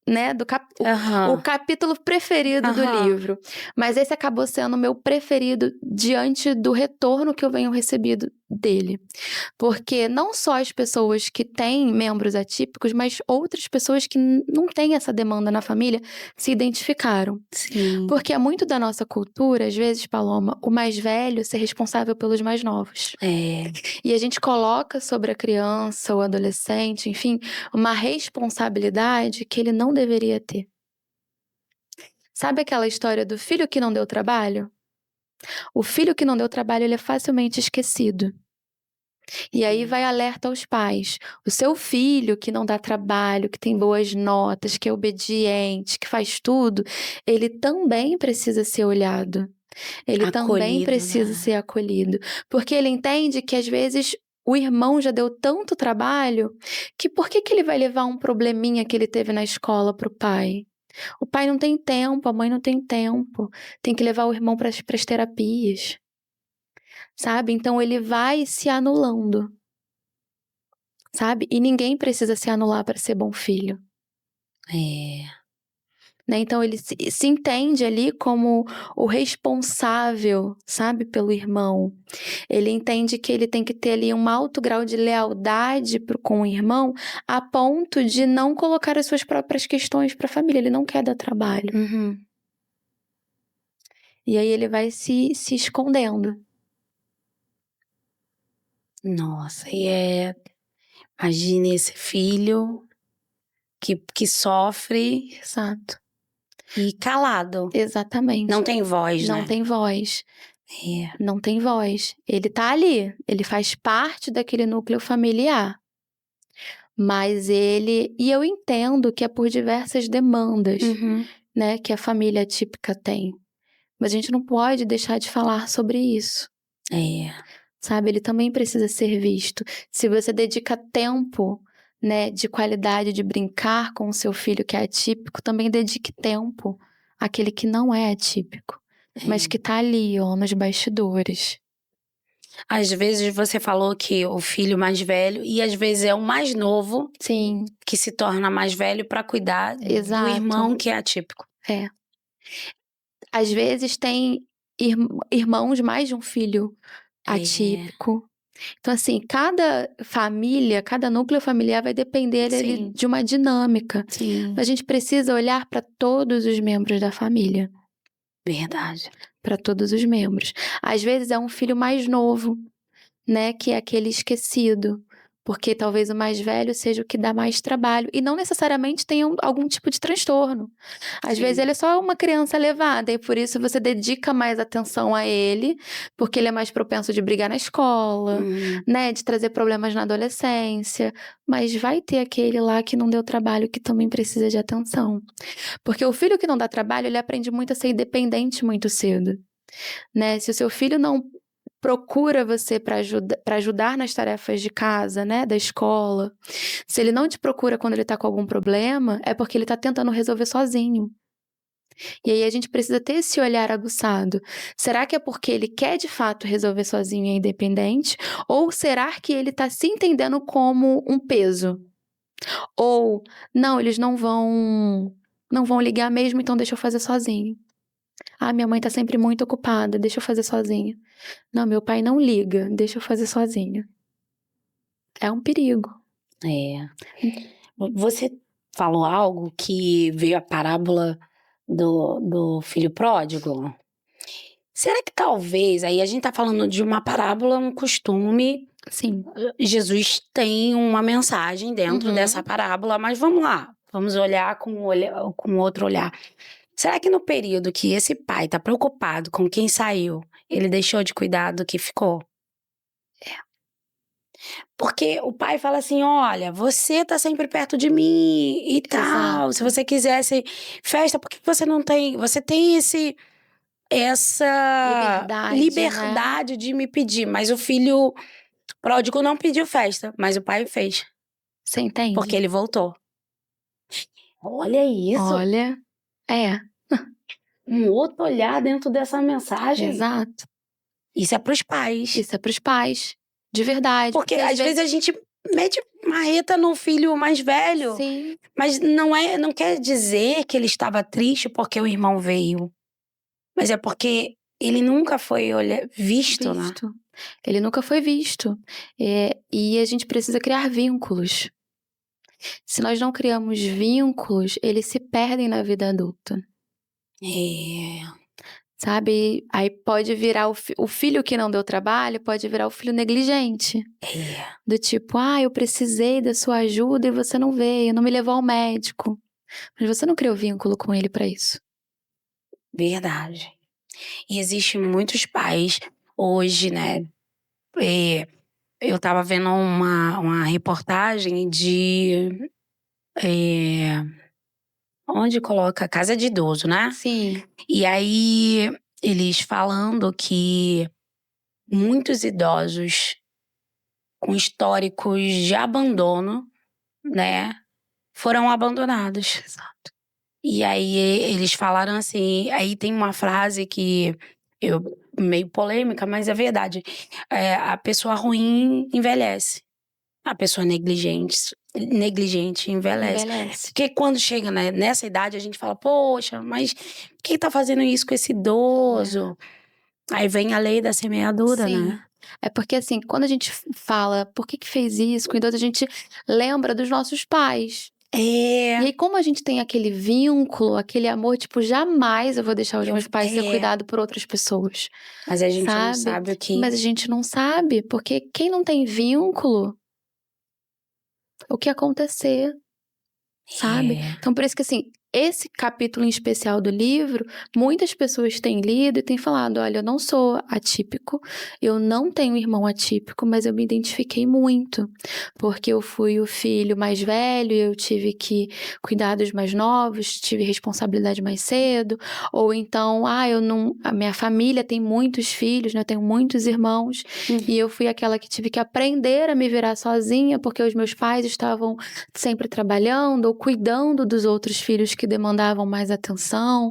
né, o capítulo preferido do livro. Mas esse acabou sendo o meu preferido diante do retorno que eu venho recebido dele. Porque não só as pessoas que têm membros atípicos, mas outras pessoas que não têm essa demanda na família se identificaram. Sim. Porque é muito da nossa cultura, às vezes, Paloma, o mais velho ser responsável pelos mais novos. E a gente coloca sobre a criança, o adolescente, enfim, uma responsabilidade que ele não deveria ter. Sabe aquela história do filho que não deu trabalho? O filho que não deu trabalho, ele é facilmente esquecido. E aí vai alerta aos pais. O seu filho que não dá trabalho, que tem boas notas, que é obediente, que faz tudo, ele também precisa ser olhado. Ele também precisa ser acolhido. Porque ele entende que às vezes o irmão já deu tanto trabalho que por que ele vai levar um probleminha que ele teve na escola pro pai? O pai não tem tempo, a mãe não tem tempo. Tem que levar o irmão para as terapias. Sabe? Então ele vai se anulando. Sabe? E ninguém precisa se anular para ser bom filho. Né? Então ele se entende ali como o responsável, sabe, pelo irmão. Ele entende que ele tem que ter ali um alto grau de lealdade com o irmão, a ponto de não colocar as suas próprias questões para a família. Ele não quer dar trabalho. E aí ele vai se escondendo. Nossa, imagine esse filho que sofre. Exato. E calado. Exatamente. Não tem voz, né? Não tem voz. Não tem voz. Ele tá ali. Ele faz parte daquele núcleo familiar. Mas ele... E eu entendo que é por diversas demandas, né? Que a família típica tem. Mas a gente não pode deixar de falar sobre isso. Sabe? Ele também precisa ser visto. Se você dedica tempo, né, de qualidade de brincar com o seu filho que é atípico, também dedique tempo àquele que não é atípico, mas que tá ali, ó, nos bastidores. Às vezes você falou que o filho mais velho, e às vezes é o mais novo, sim, que se torna mais velho para cuidar exato, do irmão que é atípico. Às vezes tem irmãos mais de um filho atípico. Então, assim, cada família, cada núcleo familiar vai depender ali de uma dinâmica. A gente precisa olhar para todos os membros da família. Verdade. Para todos os membros. Às vezes é um filho mais novo, né, que é aquele esquecido. Porque talvez o mais velho seja o que dá mais trabalho. E não necessariamente tenha algum tipo de transtorno. Às vezes ele é só uma criança levada. E por isso você dedica mais atenção a ele. Porque ele é mais propenso de brigar na escola. Né? De trazer problemas na adolescência. Mas vai ter aquele lá que não deu trabalho, que também precisa de atenção. Porque o filho que não dá trabalho, ele aprende muito a ser independente muito cedo. Né? Se o seu filho não procura você para ajudar nas tarefas de casa, né, da escola. Se ele não te procura quando ele tá com algum problema, é porque ele tá tentando resolver sozinho. E aí a gente precisa ter esse olhar aguçado. Será que é porque ele quer de fato resolver sozinho e é independente? Ou será que ele tá se entendendo como um peso? Ou, não, eles não vão ligar mesmo, então deixa eu fazer sozinho. Ah, minha mãe tá sempre muito ocupada, deixa eu fazer sozinha. Não, meu pai não liga, deixa eu fazer sozinha. É um perigo. Você falou algo que veio a parábola do filho pródigo. Será que talvez, aí a gente tá falando de uma parábola, um costume, Sim. Jesus tem uma mensagem dentro Uhum. dessa parábola, mas vamos lá, vamos olhar com outro olhar. Será que no período que esse pai tá preocupado com quem saiu, ele deixou de cuidar do que ficou? Porque o pai fala assim: olha, você tá sempre perto de mim e tal. Se Exato. você quisesse festa, por que você não tem? Você tem essa Liberdade, né? liberdade de me pedir. Mas o filho pródigo não pediu festa, mas o pai fez, Você porque entende? ele voltou. Olha isso, Olha, é, um outro olhar dentro dessa mensagem. exato. Isso é para os pais. Isso é para os pais, de verdade, Porque porque às às vezes a gente mete marreta no filho mais velho. sim, Mas não quer dizer que ele estava triste porque o irmão veio, mas é porque ele nunca foi visto, né. visto. Ele nunca foi visto. E a gente precisa criar vínculos. Se nós não criamos vínculos, eles se perdem na vida adulta, É, sabe? Aí pode virar o filho que não deu trabalho, pode virar o filho negligente. é, Do tipo, eu precisei da sua ajuda e você não veio, não me levou ao médico. Mas você não criou vínculo com ele para isso. verdade. E existe muitos pais hoje, né, eu estava vendo uma reportagem de, eh, onde coloca casa de idoso, né. Sim, E aí, eles falando que muitos idosos com históricos de abandono, né, foram abandonados. exato. E aí eles falaram assim, aí tem uma frase que eu meio polêmica, mas é verdade. A pessoa ruim envelhece, a pessoa negligente envelhece. Envelhece. Porque quando chega, né, nessa idade a gente fala: "Poxa, mas por que tá fazendo isso com esse É. idoso?". Aí vem a lei da semeadura, Sim. né. É porque, assim, quando a gente fala: "Por que que fez isso com o idoso?", a gente lembra dos nossos pais. E É, aí, como a gente tem aquele vínculo, aquele amor, tipo, jamais eu vou deixar os meus pais ser é, cuidado por outras pessoas, mas a gente não sabe. sabe o que Mas a gente não sabe, porque quem não tem vínculo, o que acontecer, sabe. é. Então por isso que, assim, esse capítulo em especial do livro, muitas pessoas têm lido e têm falado: "Olha, eu não sou atípico, eu não tenho irmão atípico, mas eu me identifiquei muito, porque eu fui o filho mais velho e eu tive que cuidar dos mais novos, tive responsabilidade mais cedo", ou então: eu não a minha família tem muitos filhos, né, eu tenho muitos irmãos, e eu fui aquela que tive que aprender a me virar sozinha, porque os meus pais estavam sempre trabalhando ou cuidando dos outros filhos que demandavam mais atenção,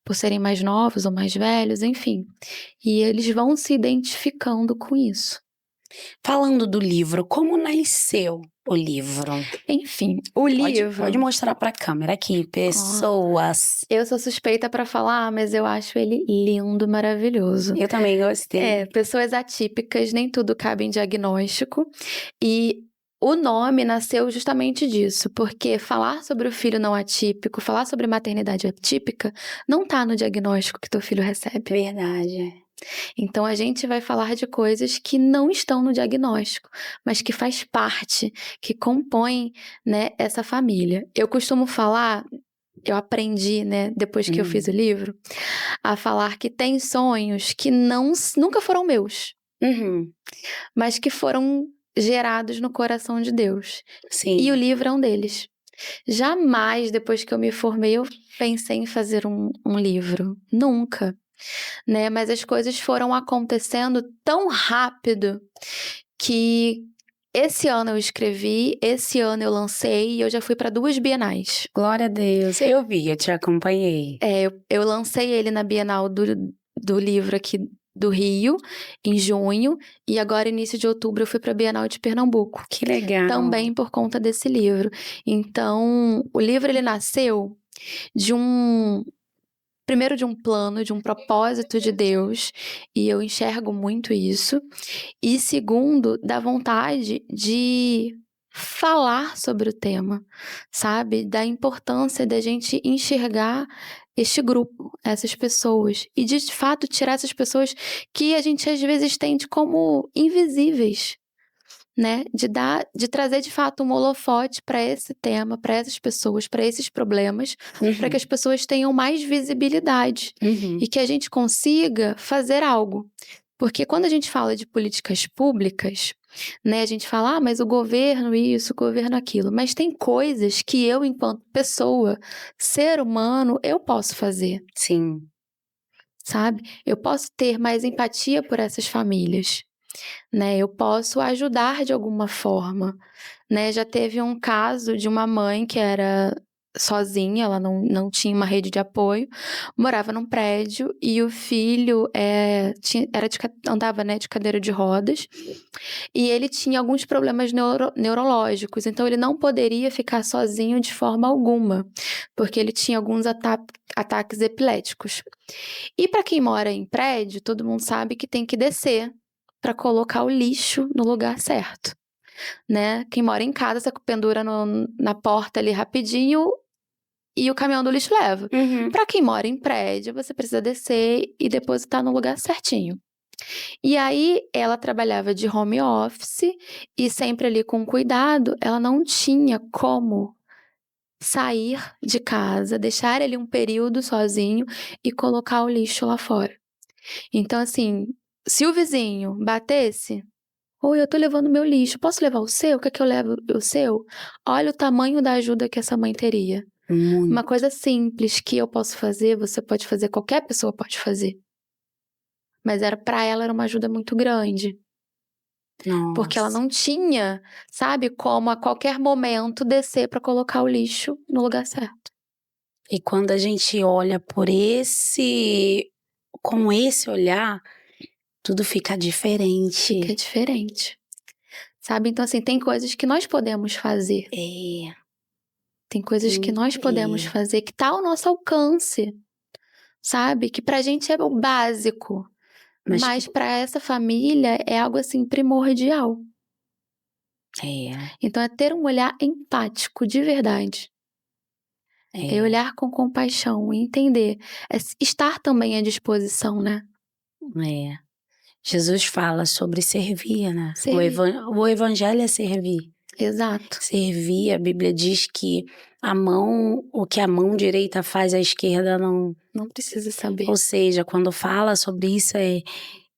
por serem mais novos ou mais velhos, enfim. E eles vão se identificando com isso. Falando do livro, como nasceu o livro? Enfim, o Pode livro, mostrar pra câmera aqui, ó, pessoas. eu sou suspeita pra falar, mas eu acho ele lindo, maravilhoso. Eu também gostei. Pessoas atípicas, nem tudo cabe em diagnóstico. E o nome nasceu justamente disso, porque falar sobre o filho não atípico, falar sobre maternidade atípica, não tá no diagnóstico que teu filho recebe. Verdade. Então a gente vai falar de coisas que não estão no diagnóstico, mas que faz parte, que compõem, né, essa família. Eu costumo falar, eu aprendi, né, depois que eu fiz o livro, a falar que tem sonhos que nunca foram meus, Uhum. mas que foram gerados no coração de Deus. E o Sim. livro é um deles. Jamais, depois que eu me formei, eu pensei em fazer um livro. Nunca, né? Mas as coisas foram acontecendo tão rápido que esse ano eu escrevi, esse ano eu lancei e eu já fui para 2 bienais. Glória a Deus. Eu vi, eu te acompanhei. Eu lancei ele na Bienal do livro aqui do Rio, em junho, e agora, início de outubro, eu fui para a Bienal de Pernambuco, Que legal. também por conta desse livro. Então, o livro ele nasceu de primeiro de um plano, de um propósito de Deus, e eu enxergo muito isso. E segundo, da vontade de falar sobre o tema, sabe? Da importância da gente enxergar este grupo, essas pessoas, e de fato tirar essas pessoas que a gente às vezes tende como invisíveis, né? De trazer de fato um holofote para esse tema, para essas pessoas, para esses problemas, para que as pessoas tenham mais visibilidade e que a gente consiga fazer algo. Porque quando a gente fala de políticas públicas, né, a gente fala, mas o governo isso, o governo aquilo. Mas tem coisas que eu, enquanto pessoa, ser humano, eu posso fazer, Sim. sabe? Eu posso ter mais empatia por essas famílias, né? Eu posso ajudar de alguma forma, né? Já teve um caso de uma mãe que era sozinha, ela não tinha uma rede de apoio, morava num prédio e o filho andava, né, de cadeira de rodas e ele tinha alguns problemas neurológicos, então ele não poderia ficar sozinho de forma alguma, porque ele tinha alguns ataques epiléticos. E para quem mora em prédio, todo mundo sabe que tem que descer para colocar o lixo no lugar certo, né? Quem mora em casa, você pendura na porta ali rapidinho e o caminhão do lixo leva. Para quem mora em prédio, você precisa descer e depositar no lugar certinho. E aí, ela trabalhava de home office e sempre ali com cuidado, ela não tinha como sair de casa, deixar ele um período sozinho e colocar o lixo lá fora. Então, assim, se o vizinho batesse, oi, eu tô levando meu lixo, posso levar o seu? Quer que eu leve o seu? Olha o tamanho da ajuda que essa mãe teria. Muito. Uma coisa simples que eu posso fazer, você pode fazer, qualquer pessoa pode fazer. Mas para ela era uma ajuda muito grande. Nossa. Porque ela não tinha, sabe, como a qualquer momento descer para colocar o lixo no lugar certo. E quando a gente olha com esse olhar, tudo fica diferente. Fica diferente. Sabe? Então, assim, tem coisas que nós podemos fazer. É. Tem coisas que nós podemos fazer que tá ao nosso alcance. Sabe? Que pra gente é o básico. Mas pra essa família é algo, assim, primordial. É. Então, é ter um olhar empático, de verdade. É olhar com compaixão e entender. É estar também à disposição, né? É. Jesus fala sobre servir, né? Servir. O evangelho é servir. Exato. Servir, a Bíblia diz que o que a mão direita faz, a esquerda não precisa saber. Ou seja, quando fala sobre isso é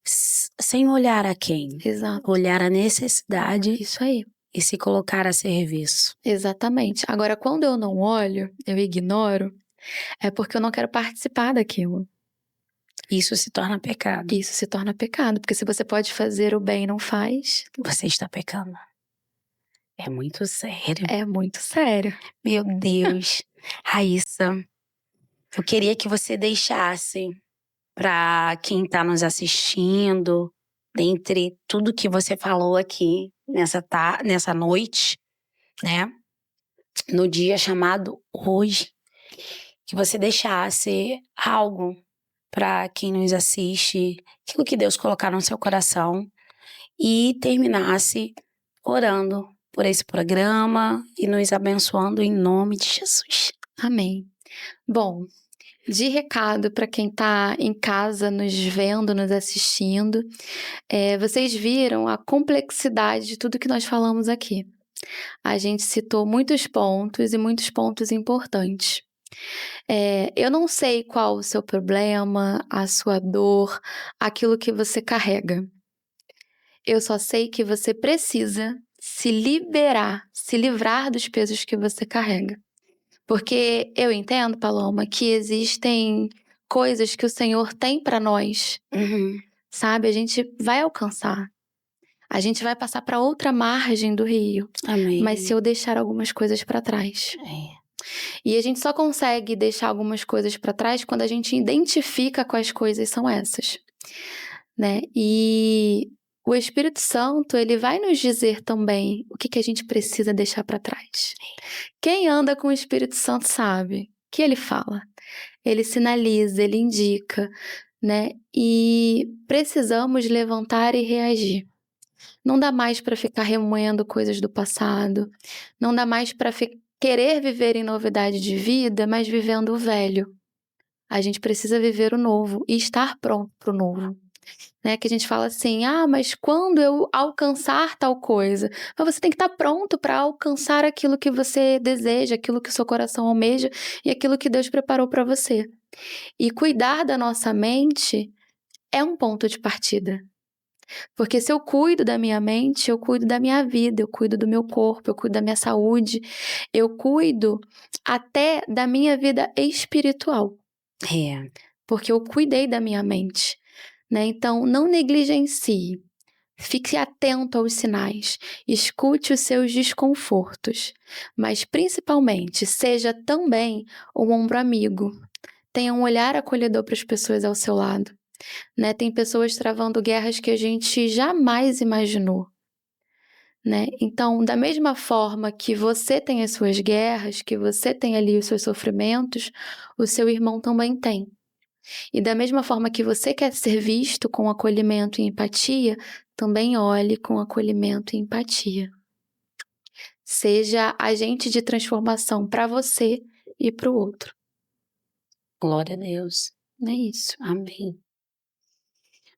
sem olhar a quem. Exato. Olhar a necessidade. Isso aí. E se colocar a serviço. Exatamente. Agora, quando eu não olho, eu ignoro, é porque eu não quero participar daquilo. Isso se torna pecado. Isso se torna pecado, porque se você pode fazer o bem e não faz, você está pecando. É muito sério. É muito sério. Meu Deus. Raíssa, eu queria que você deixasse para quem está nos assistindo, dentre tudo que você falou aqui nessa noite, né? No dia chamado hoje, que você deixasse algo para quem nos assiste, aquilo que Deus colocar no seu coração e terminasse orando por esse programa e nos abençoando em nome de Jesus. Amém. Bom, de recado para quem está em casa nos vendo, nos assistindo, vocês viram a complexidade de tudo que nós falamos aqui. A gente citou muitos pontos e muitos pontos importantes. Eu não sei qual o seu problema, a sua dor, aquilo que você carrega. Eu só sei que você precisa se livrar dos pesos que você carrega. Porque eu entendo, Paloma, que existem coisas que o Senhor tem para nós, sabe? A gente vai alcançar. A gente vai passar para outra margem do rio. Amém. Mas se eu deixar algumas coisas para trás. E a gente só consegue deixar algumas coisas para trás quando a gente identifica quais coisas são essas, né? E o Espírito Santo, ele vai nos dizer também o que a gente precisa deixar para trás. Quem anda com o Espírito Santo sabe que ele fala, ele sinaliza, ele indica, né? E precisamos levantar e reagir. Não dá mais para ficar remoendo coisas do passado, não dá mais para querer viver em novidade de vida, mas vivendo o velho. A gente precisa viver o novo e estar pronto para o novo. Né? Que a gente fala assim, mas quando eu alcançar tal coisa? Mas você tem que estar pronto para alcançar aquilo que você deseja, aquilo que o seu coração almeja e aquilo que Deus preparou para você. E cuidar da nossa mente é um ponto de partida. Porque se eu cuido da minha mente, eu cuido da minha vida, eu cuido do meu corpo, eu cuido da minha saúde, eu cuido até da minha vida espiritual. Porque eu cuidei da minha mente. Né? Então, não negligencie. Fique atento aos sinais, escute os seus desconfortos, mas principalmente seja também um ombro amigo. Tenha um olhar acolhedor para as pessoas ao seu lado. Né? Tem pessoas travando guerras que a gente jamais imaginou. Né? Então, da mesma forma que você tem as suas guerras, que você tem ali os seus sofrimentos, o seu irmão também tem. E da mesma forma que você quer ser visto com acolhimento e empatia, também olhe com acolhimento e empatia. Seja agente de transformação para você e para o outro. Glória a Deus. É isso. Amém.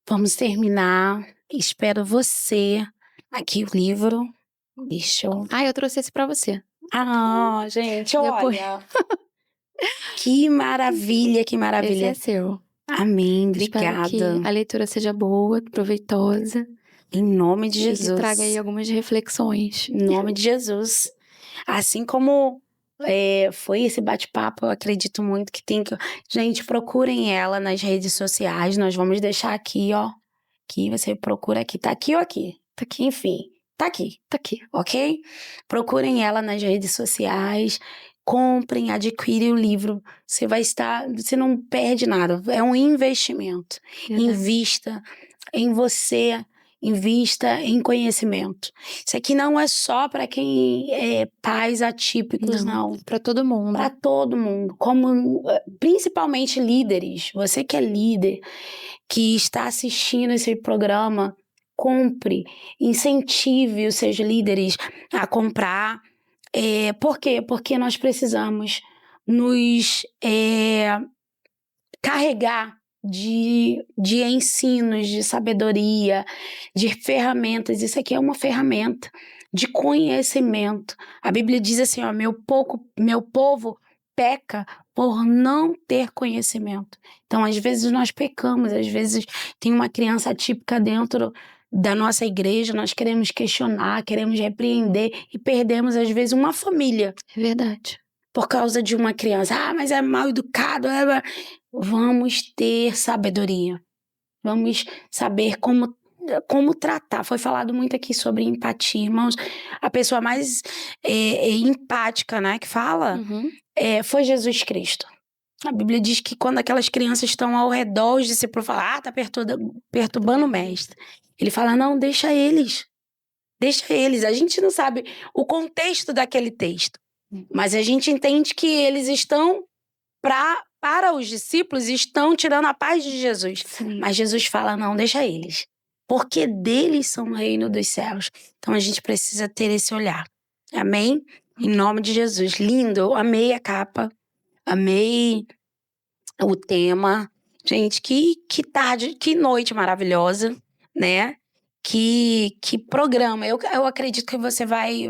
Vamos terminar. Espero você. Aqui o livro. Eu trouxe esse para você. Gente, Depois... olha. Que maravilha, que maravilha. Esse é seu. Amém, obrigada. Espero que a leitura seja boa, proveitosa. Em nome de Jesus. E que traga aí algumas reflexões. Em nome de Jesus. Assim como foi esse bate-papo, eu acredito muito que tem que... Gente, procurem ela nas redes sociais. Nós vamos deixar aqui, ó. Aqui, você procura aqui. Tá aqui ou aqui? Tá aqui. Enfim, tá aqui. Tá aqui. Ok? Procurem ela nas redes sociais. Comprem, adquirem o livro. Você não perde nada. É um investimento. Verdade. Invista em você. Invista em conhecimento. Isso aqui não é só para quem é pais atípicos, não. Para todo mundo. Para todo mundo. Principalmente líderes. Você que é líder, que está assistindo esse programa, compre, incentive os seus líderes a comprar. Por quê? Porque nós precisamos nos carregar de ensinos, de sabedoria, de ferramentas. Isso aqui é uma ferramenta de conhecimento. A Bíblia diz assim, ó, meu povo peca por não ter conhecimento. Então, às vezes nós pecamos, às vezes tem uma criança atípica dentro da nossa igreja, nós queremos questionar, queremos repreender e perdemos, às vezes, uma família. É verdade. Por causa de uma criança. Mas é mal educado. Vamos ter sabedoria. Vamos saber como tratar. Foi falado muito aqui sobre empatia, irmãos. A pessoa mais empática, né, que fala, foi Jesus Cristo. A Bíblia diz que quando aquelas crianças estão ao redor, os discípulos falam, tá perturbando o mestre. Ele fala, não, deixa eles. Deixa eles. A gente não sabe o contexto daquele texto. Mas a gente entende que eles estão, para os discípulos, estão tirando a paz de Jesus. Sim. Mas Jesus fala, não, deixa eles. Porque deles são o reino dos céus. Então a gente precisa ter esse olhar. Amém? Em nome de Jesus. Lindo, eu amei a capa. Amei o tema. Gente, que tarde, que noite maravilhosa, né? Que programa. Eu acredito que você vai...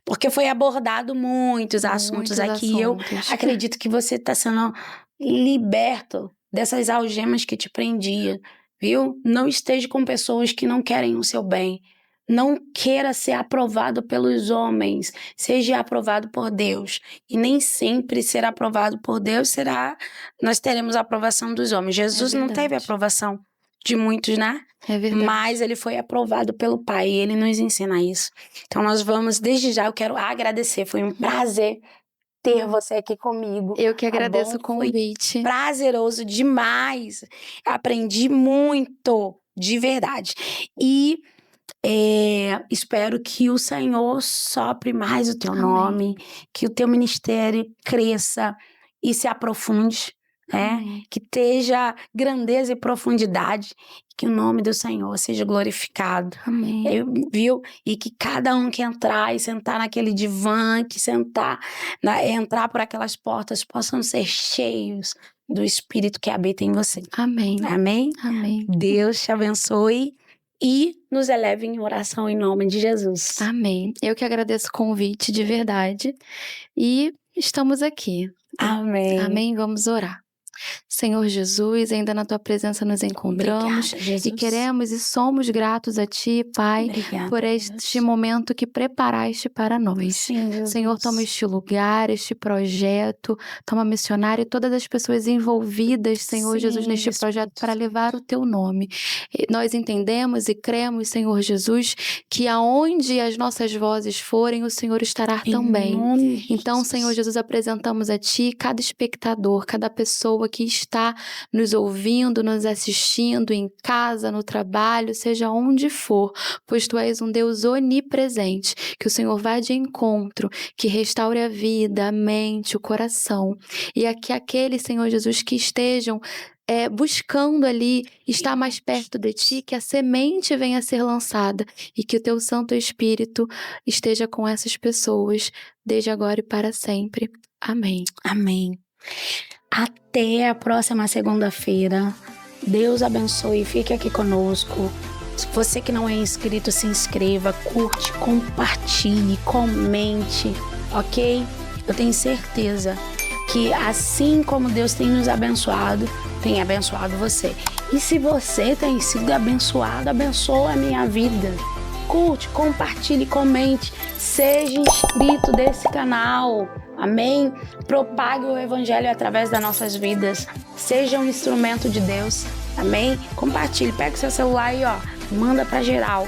Porque foi abordado muitos assuntos aqui. Eu acredito que você está sendo liberto dessas algemas que te prendiam, viu? Não esteja com pessoas que não querem o seu bem. Não queira ser aprovado pelos homens. Seja aprovado por Deus. E nem sempre ser aprovado por Deus nós teremos a aprovação dos homens. Jesus não teve a aprovação de muitos, né? É verdade. Mas ele foi aprovado pelo Pai e ele nos ensina isso. Então nós vamos, desde já, eu quero agradecer. Foi um prazer ter você aqui comigo. Eu que agradeço o convite. Foi prazeroso demais. Aprendi muito, de verdade. E espero que o Senhor sopre mais o teu nome, que o teu ministério cresça e se aprofunde. Que esteja grandeza e profundidade, que o nome do Senhor seja glorificado. Amém. Viu? E que cada um que entrar e sentar naquele divã, que entrar por aquelas portas, possam ser cheios do Espírito que habita em você. Amém. Amém? Amém. Deus te abençoe e nos eleve em oração em nome de Jesus. Amém. Eu que agradeço o convite de verdade e estamos aqui. Amém. Amém. Vamos orar. Senhor Jesus, ainda na Tua presença nos encontramos. Obrigada, Jesus. E queremos e somos gratos a Ti, Pai, Obrigada, por este Deus. momento que preparaste para nós. Sim, Jesus. Senhor, toma este lugar, este projeto, toma missionário e todas as pessoas envolvidas, Senhor Sim, Jesus, neste Espírito projeto para Santo. levar o Teu nome. E nós entendemos e cremos, Senhor Jesus, que aonde as nossas vozes forem, o Senhor estará Em também. nome de Então, Jesus. Senhor Jesus, apresentamos a Ti cada espectador, cada pessoa que está nos ouvindo, nos assistindo em casa, no trabalho, seja onde for, pois Tu és um Deus onipresente, que o Senhor vá de encontro, que restaure a vida, a mente, o coração, e que aqueles, Senhor Jesus, que estejam buscando ali, estar mais perto de Ti, que a semente venha a ser lançada e que o Teu Santo Espírito esteja com essas pessoas, desde agora e para sempre. Amém. Amém. Até a próxima segunda-feira. Deus abençoe. Fique aqui conosco. Se você que não é inscrito, se inscreva, curte, compartilhe, comente, ok? Eu tenho certeza que assim como Deus tem nos abençoado, tem abençoado você. E se você tem sido abençoado, abençoa a minha vida. Curte, compartilhe, comente, seja inscrito desse canal, amém? Propague o Evangelho através das nossas vidas, seja um instrumento de Deus, amém? Compartilhe, pega o seu celular e manda pra geral,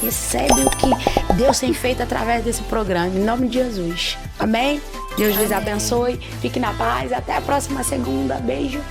recebe o que Deus tem feito através desse programa, em nome de Jesus, amém? Deus lhes abençoe, fique na paz, até a próxima segunda, beijo.